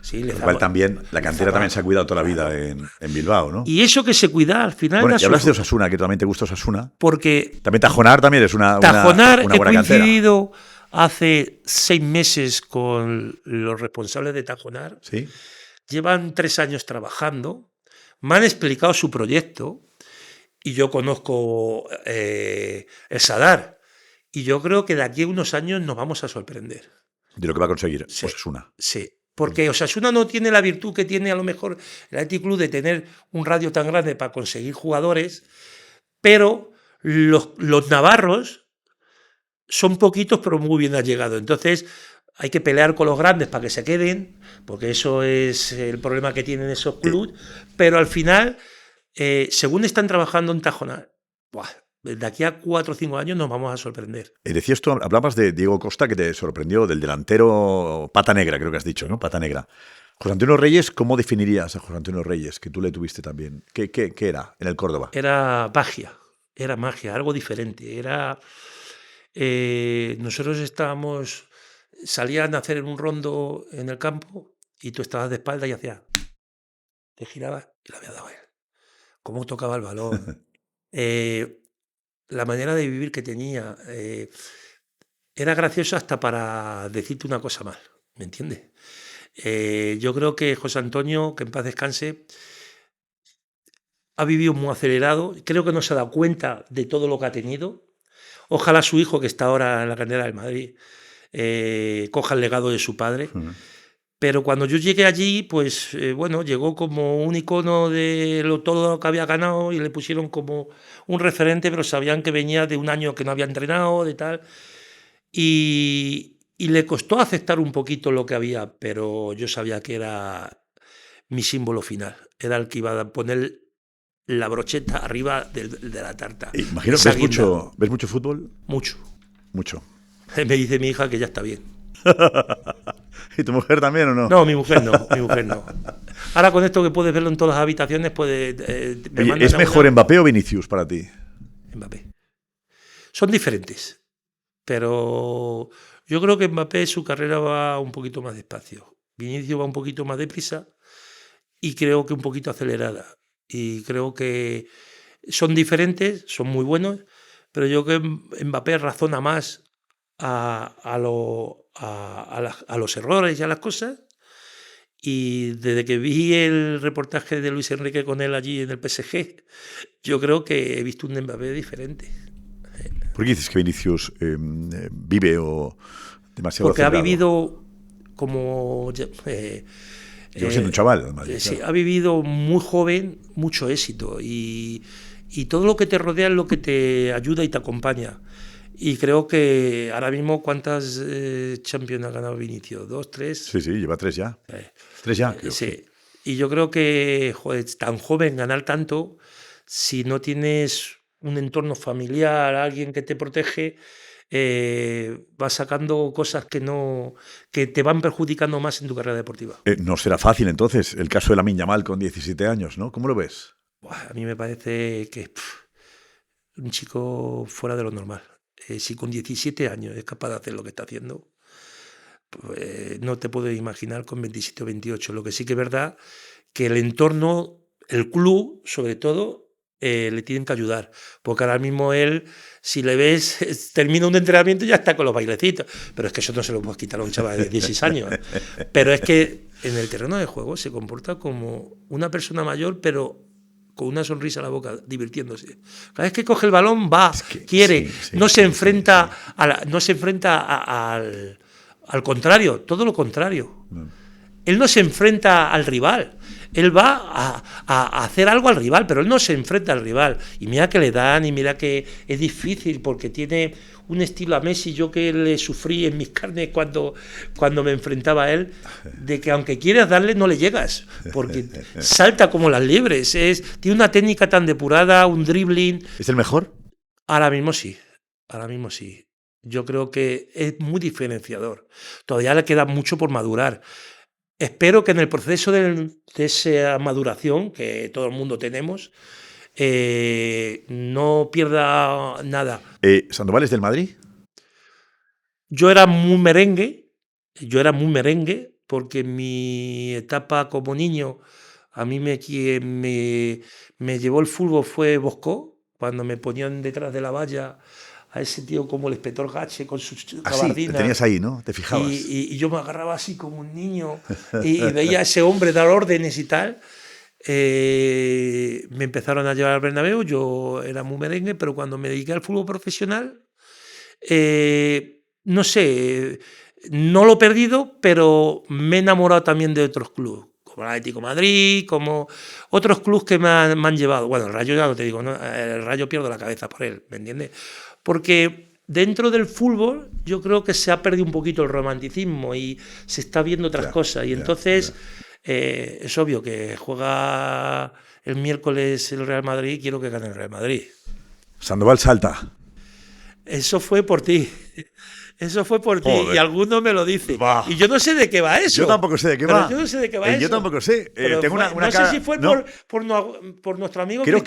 Sí, igual también, la cantera también se ha cuidado toda la vida en Bilbao, ¿no? Y eso que se cuida al final... Bueno, y hablas de Osasuna, que también te gusta Osasuna. Porque... También Tajonar también es una Tajonar, buena cantera. He coincidido hace 6 meses con los responsables de Tajonar. ¿Sí? Llevan 3 años trabajando me han explicado su proyecto y yo conozco el Sadar. Y yo creo que de aquí a unos años nos vamos a sorprender. De lo que va a conseguir Sí, Osasuna. Sí, porque Osasuna no tiene la virtud que tiene a lo mejor el Athletic Club de tener un radio tan grande para conseguir jugadores, pero los navarros son poquitos pero muy bien allegados. Entonces hay que pelear con los grandes para que se queden, porque eso es el problema que tienen esos clubes, pero al final, según están trabajando en Tajona, de aquí a 4 o 5 años nos vamos a sorprender. Decías tú, hablabas de Diego Costa, que te sorprendió, del delantero Pata Negra, creo que has dicho, ¿no? Pata Negra. José Antonio Reyes, ¿cómo definirías a José Antonio Reyes, que tú le tuviste también? ¿Qué era en el Córdoba? Era magia, algo diferente. Nosotros salían a hacer un rondo en el campo y tú estabas de espalda y hacías, te girabas y le había dado a él. Cómo tocaba el balón. La manera de vivir que tenía era gracioso hasta para decirte una cosa mal, ¿me entiendes? Yo creo que José Antonio, que en paz descanse, ha vivido muy acelerado, creo que no se ha dado cuenta de todo lo que ha tenido. Ojalá su hijo, que está ahora en la cantera del Madrid, coja el legado de su padre. Pero cuando yo llegué allí, pues bueno, llegó como un icono de todo lo que había ganado y le pusieron como un referente, pero sabían que venía de un año que no había entrenado, de tal. Y le costó aceptar un poquito lo que había, pero yo sabía que era mi símbolo final. Era el que iba a poner la brocheta arriba de la tarta. Imagino, ¿ves mucho fútbol? Mucho. Mucho. Me dice mi hija que ya está bien. ¿Y tu mujer también o no? No, mi mujer no. Ahora con esto que puedes verlo en todas las habitaciones, ¿es mejor Mbappé o Vinicius para ti? Mbappé. Son diferentes, pero yo creo que Mbappé su carrera va un poquito más despacio. Vinicius va un poquito más deprisa y creo que un poquito acelerada. Y creo que son diferentes, son muy buenos, pero yo creo que Mbappé razona más a los errores y a las cosas. Y desde que vi el reportaje de Luis Enrique con él allí en el PSG, yo creo que he visto un Mbappé diferente. ¿Por qué dices que Vinicius vive o demasiado Porque acelerado? ha vivido como... Yo siendo un chaval, además. Sí, ha vivido muy joven mucho éxito y todo lo que te rodea es lo que te ayuda y te acompaña. Y creo que ahora mismo, ¿cuántas Champions ha ganado Vinicius? ¿2, 3? Sí, lleva 3 ya. 3 ya, creo. Sí. Y yo creo que, joder, tan joven, ganar tanto, si no tienes un entorno familiar, alguien que te protege, vas sacando cosas que te van perjudicando más en tu carrera deportiva. No será fácil, entonces, el caso de Lamine Yamal con 17 años, ¿no? ¿Cómo lo ves? A mí me parece que un chico fuera de lo normal. Si con 17 años es capaz de hacer lo que está haciendo, pues no te puedo imaginar con 27 o 28. Lo que sí que es verdad que el entorno, el club, sobre todo, le tienen que ayudar. Porque ahora mismo él, si le ves, termina un entrenamiento y ya está con los bailecitos. Pero es que eso no se lo puedes quitar a un chaval de 16 años. Pero es que en el terreno de juego se comporta como una persona mayor, pero con una sonrisa en la boca, divirtiéndose. Cada vez que coge el balón va, quiere, no se enfrenta al contrario, todo lo contrario. Él no se enfrenta al rival, él va a hacer algo al rival, pero él no se enfrenta al rival. Y mira que le dan, y mira que es difícil, porque tiene un estilo a Messi, yo que le sufrí en mis carnes cuando me enfrentaba a él, de que aunque quieras darle no le llegas, porque salta como las liebres, tiene una técnica tan depurada, un dribbling. ¿Es el mejor? Ahora mismo sí. Yo creo que es muy diferenciador. Todavía le queda mucho por madurar. Espero que en el proceso de esa maduración que todo el mundo tenemos, no pierda nada. ¿Sandoval es del Madrid? Yo era muy merengue porque en mi etapa como niño a mí me llevó el fútbol fue Bosco, cuando me ponían detrás de la valla a ese tío como el inspector Gache con sus gabardinas. Sí, te tenías ahí, ¿no? Te fijabas. Y yo me agarraba así como un niño y veía a ese hombre dar órdenes y tal. me empezaron a llevar al Bernabéu, yo era muy merengue, pero cuando me dediqué al fútbol profesional, no sé, no lo he perdido, pero me he enamorado también de otros clubes, como el Atlético de Madrid, como otros clubes que me han llevado. Bueno, el Rayo ya no te digo, ¿no? El Rayo pierdo la cabeza por él, ¿me entiendes? Porque dentro del fútbol yo creo que se ha perdido un poquito el romanticismo y se está viendo otras cosas. Y entonces es obvio que juega el miércoles el Real Madrid y quiero que gane el Real Madrid. Sandoval salta. Eso fue por ti. Eso fue por ti. Joder. Y alguno me lo dice. Bah. Y yo no sé de qué va eso. Yo tampoco sé de qué va. Yo no sé de qué va eso. Yo tampoco sé. Tengo una no cara... sé si fue no. por nuestro amigo Creo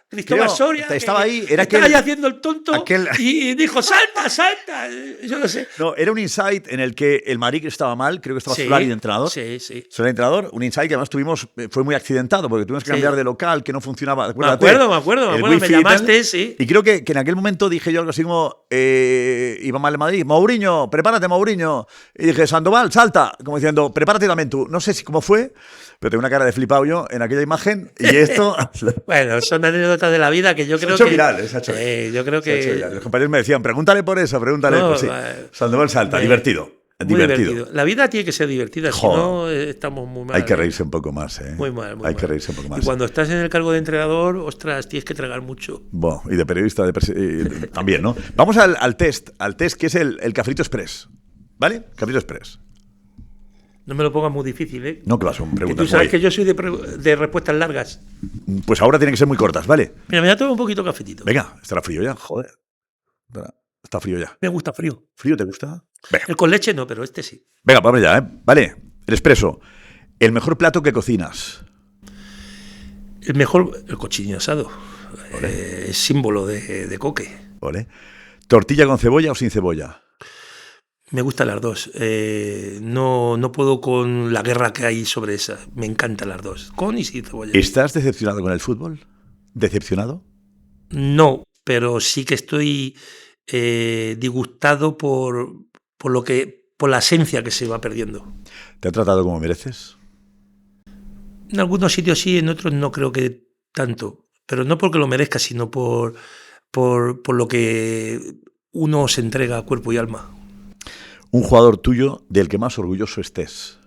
Cristóbal Soria. Estaba ahí. Era estaba ahí haciendo el tonto aquel... y dijo, salta, salta. Yo no sé. No, era un insight en el que el Madrid estaba mal. Creo que estaba Solari de entrenador. Sí, sí. Solari de entrenador. Un insight que además fue muy accidentado porque tuvimos que cambiar de local, que no funcionaba. Acuérdate, me acuerdo. Me llamaste, sí. Y creo que en aquel momento dije yo algo así como iba mal el Madrid. Mourinho, prepárate, Mourinho. Y dije, Sandoval, salta. Como diciendo, prepárate también tú. No sé cómo fue, pero tengo una cara de flipado yo en aquella imagen. Y esto... Bueno, son anécdotas de la vida que yo creo que... Se ha hecho viral. Yo creo que... Los compañeros me decían, pregúntale por eso, pregúntale. No, pues sí. Sandoval salta, divertido. Divertido. La vida tiene que ser divertida, si no estamos muy mal. Hay que reírse un poco más, ¿eh? Muy mal, Hay que reírse un poco más. Y cuando estás en el cargo de entrenador, ostras, tienes que tragar mucho. Bueno, y de periodista también, ¿no? Vamos al test que es el Cafrito Express. ¿Vale? Cafrito Express. No me lo pongas muy difícil, ¿eh? No, claro, son preguntas. Tú sabes que yo soy de respuestas largas. Pues ahora tienen que ser muy cortas, ¿vale? Mira, me voy a tomar un poquito de cafetito. Venga, estará frío ya, joder. Está frío ya. Me gusta frío. ¿Frío te gusta? Venga. El con leche no, pero este sí. Venga, vamos ya, ¿eh? Vale, el expreso. El mejor plato que cocinas. El cochino asado. Es símbolo de coque. Vale. ¿Tortilla con cebolla o sin cebolla? Me gustan las dos. No puedo con la guerra que hay sobre esa. Me encantan las dos, con y sin cebolla. ¿Estás decepcionado con el fútbol? ¿Decepcionado? No, pero sí que estoy disgustado por la esencia que se va perdiendo. ¿Te ha tratado como mereces? En algunos sitios sí, en otros no creo que tanto. Pero no porque lo merezca, sino por lo que uno se entrega a cuerpo y alma. Un jugador tuyo del que más orgulloso estés.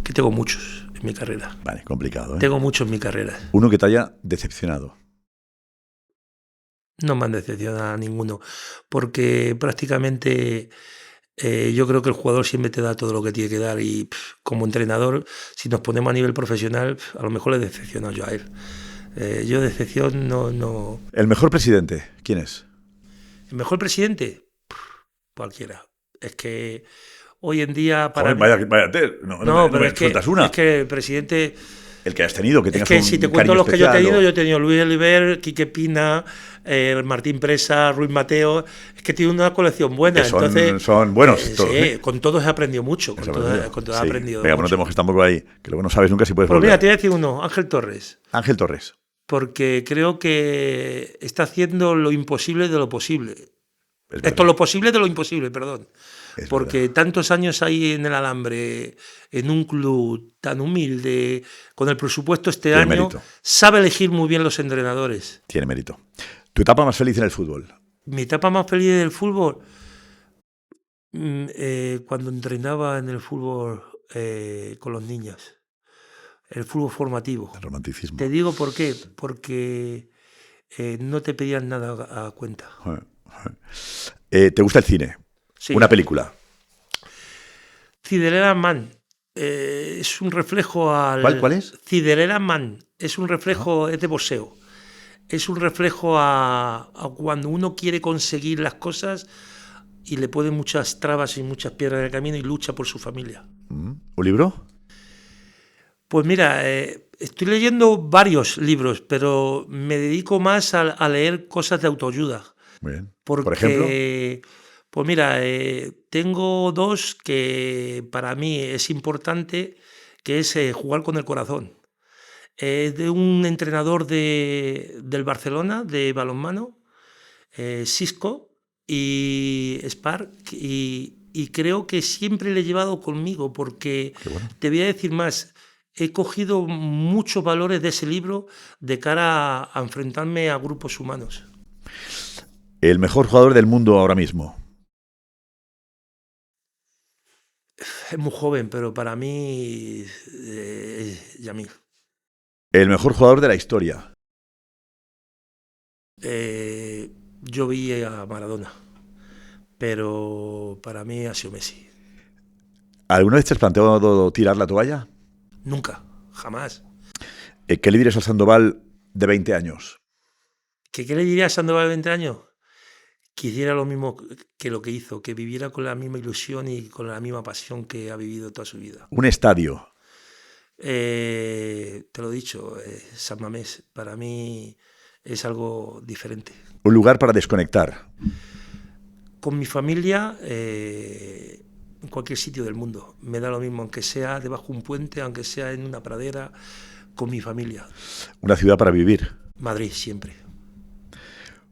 Que tengo muchos en mi carrera. Vale, complicado, ¿eh? Tengo muchos en mi carrera. Uno que te haya decepcionado. No me han decepcionado a ninguno, porque prácticamente yo creo que el jugador siempre te da todo lo que tiene que dar y como entrenador, si nos ponemos a nivel profesional, a lo mejor le he decepcionado yo a él. Yo decepción no... ¿El mejor presidente? ¿Quién es? ¿El mejor presidente? Cualquiera. Es que hoy en día... Joder, váyate, no pero me sueltas una. Es que el presidente... El que has tenido, que tengas Es que si te cuento los especial, que yo he tenido, yo he tenido Luis Oliver, Quique Pina, Martín Presa, Ruiz Mateo. Es que tiene una colección buena. Son buenos todos. Sí, con todos he aprendido mucho. Con todos he aprendido. Venga, pues no te mojes tampoco ahí, que luego no sabes nunca si puedes volver. Mira, te voy a decir uno, Ángel Torres. Ángel Torres. Porque creo que está haciendo lo imposible de lo posible. Esto lo posible de lo imposible, perdón. Porque tantos años ahí en el alambre, en un club tan humilde, con el presupuesto este año, mérito. Sabe elegir muy bien los entrenadores. Tiene mérito. ¿Tu etapa más feliz en el fútbol? Mi etapa más feliz del fútbol, cuando entrenaba en el fútbol con los niños. El fútbol formativo. El romanticismo. Te digo por qué. Porque no te pedían nada a cuenta. ¿Te gusta el cine? Sí. Una película. Cinderella Man. Es un reflejo al... ¿Cuál es? Cinderella Man. Es un reflejo, es de boxeo. Es un reflejo a cuando uno quiere conseguir las cosas y le pone muchas trabas y muchas piedras en el camino y lucha por su familia. ¿Un libro? Pues mira, estoy leyendo varios libros, pero me dedico más a leer cosas de autoayuda. Muy bien. Porque, ¿por ejemplo? Pues mira, tengo dos que para mí es importante, que es Jugar con el corazón. De un entrenador del Barcelona, de balonmano, Xisco y Spark, y creo que siempre le he llevado conmigo, porque bueno. Te voy a decir más, he cogido muchos valores de ese libro de cara a enfrentarme a grupos humanos. El mejor jugador del mundo ahora mismo. Es muy joven, pero para mí Yamil. El mejor jugador de la historia. Yo vi a Maradona, pero para mí ha sido Messi. ¿Alguna vez te has planteado tirar la toalla? Nunca, jamás. ¿Qué le dirías a Sandoval de 20 años? ¿Qué le diría a Sandoval de 20 años? Que hiciera lo mismo que lo que hizo, que viviera con la misma ilusión y con la misma pasión que ha vivido toda su vida. Un estadio. Te lo he dicho, San Mamés, para mí es algo diferente. Un lugar para desconectar. Con mi familia, en cualquier sitio del mundo. Me da lo mismo, aunque sea debajo de un puente, aunque sea en una pradera, con mi familia. Una ciudad para vivir. Madrid, siempre.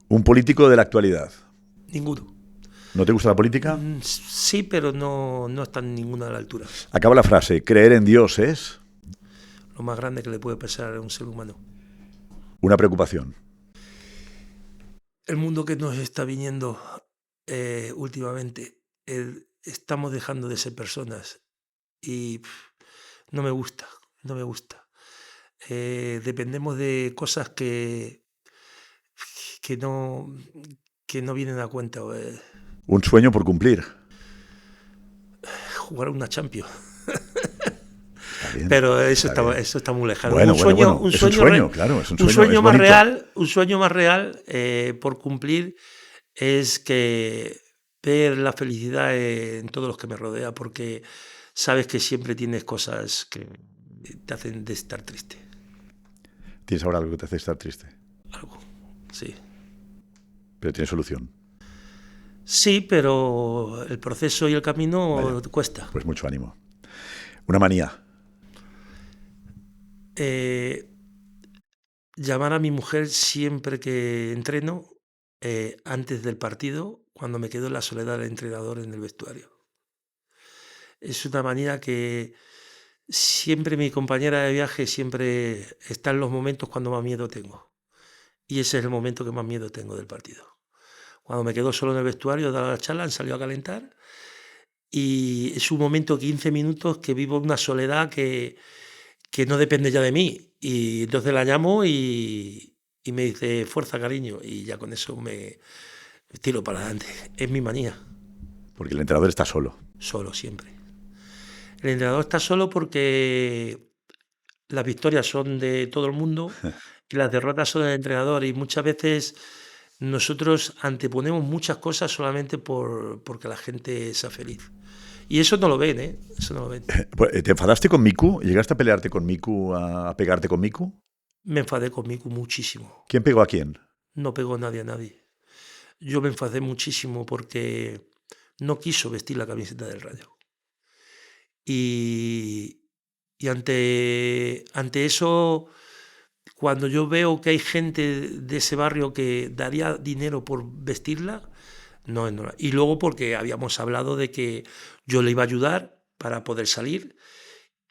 Un político de la actualidad. Ninguno. ¿No te gusta la política? Sí, pero no está en ninguna de la altura. Acaba la frase. ¿Creer en Dios es? Lo más grande que le puede pasar a un ser humano. Una preocupación. El mundo que nos está viniendo últimamente, estamos dejando de ser personas y no me gusta. Dependemos de cosas que no vienen a cuenta. Un sueño por cumplir. Jugar una Champions. Está bien, pero eso está muy lejano. Bueno, un sueño más real, por cumplir es que ver la felicidad en todos los que me rodea, porque sabes que siempre tienes cosas que te hacen de estar triste. ¿Tienes ahora algo que te hace estar triste? Algo, sí. Pero tiene solución. Sí, pero el proceso y el camino cuesta. Pues mucho ánimo. Una manía. Llamar a mi mujer siempre que entreno, antes del partido, cuando me quedo en la soledad del entrenador en el vestuario. Es una manía que siempre mi compañera de viaje siempre está en los momentos cuando más miedo tengo. Y ese es el momento que más miedo tengo del partido. Cuando me quedo solo en el vestuario, da la charla, han salido a calentar. Y es un momento, 15 minutos, que vivo una soledad que no depende ya de mí. Y entonces la llamo y me dice, fuerza, cariño. Y ya con eso me tiro para adelante. Es mi manía. Porque el entrenador está solo. Solo, siempre. El entrenador está solo porque las victorias son de todo el mundo y las derrotas son del entrenador. Y muchas veces nosotros anteponemos muchas cosas solamente porque la gente sea feliz. Y eso no lo ven, ¿eh? Eso no lo ven. ¿Te enfadaste con Miku? ¿Llegaste a pelearte con Miku, a pegarte con Miku? Me enfadé con Miku muchísimo. ¿Quién pegó a quién? No pegó nadie a nadie. Yo me enfadé muchísimo porque no quiso vestir la camiseta del Rayo. Y ante eso, cuando yo veo que hay gente de ese barrio que daría dinero por vestirla, no. Y luego porque habíamos hablado de que yo le iba a ayudar para poder salir,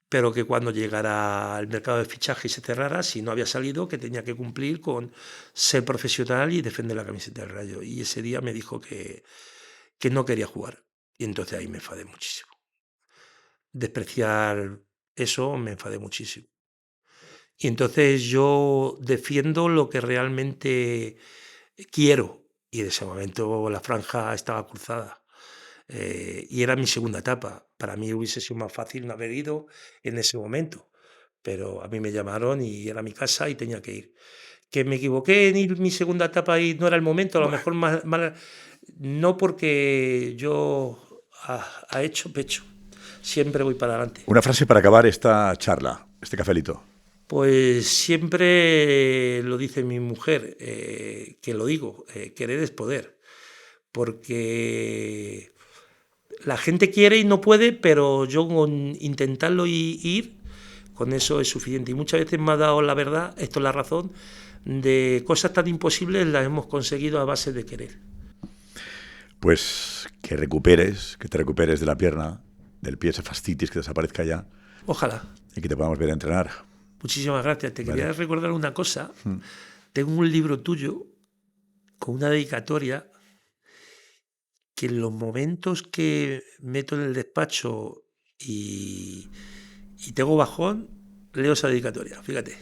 pero que cuando llegara al mercado de fichaje y se cerrara, si no había salido, que tenía que cumplir con ser profesional y defender la camiseta del Rayo. Y ese día me dijo que no quería jugar. Y entonces ahí me enfadé muchísimo. Despreciar eso, me enfadé muchísimo. Y entonces yo defiendo lo que realmente quiero. Y en ese momento la franja estaba cruzada. Y era mi segunda etapa. Para mí hubiese sido más fácil no haber ido en ese momento. Pero a mí me llamaron y era mi casa y tenía que ir. Que me equivoqué en ir mi segunda etapa y no era el momento, a lo mejor más no, porque yo ha hecho pecho. Siempre voy para adelante. Una frase para acabar esta charla, este cafelito. Pues siempre lo dice mi mujer, que lo digo, querer es poder, porque la gente quiere y no puede, pero yo con intentarlo y ir, con eso es suficiente. Y muchas veces me ha dado la verdad, esto es la razón, de cosas tan imposibles las hemos conseguido a base de querer. Pues que te recuperes de la pierna, del pie, esa fascitis, que desaparezca ya, Ojalá. Y que te podamos ver entrenar. Muchísimas gracias. Te Vale. quería recordar una cosa. Tengo un libro tuyo con una dedicatoria que en los momentos que meto en el despacho y tengo bajón, leo esa dedicatoria, fíjate.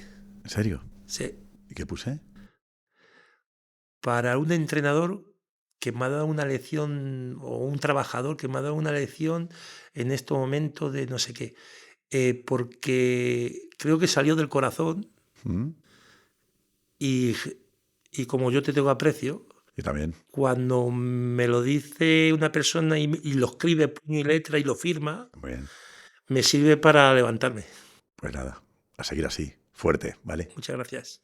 ¿En serio? Sí. ¿Y qué puse? Para un entrenador que me ha dado una lección, o un trabajador que me ha dado una lección en este momento de no sé qué. Porque creo que salió del corazón ¿Mm? y como yo te tengo aprecio, Y también. cuando me lo dice una persona y lo escribe puño y letra y lo firma, Muy bien. me sirve para levantarme. Pues nada, a seguir así, fuerte, ¿vale? Muchas gracias.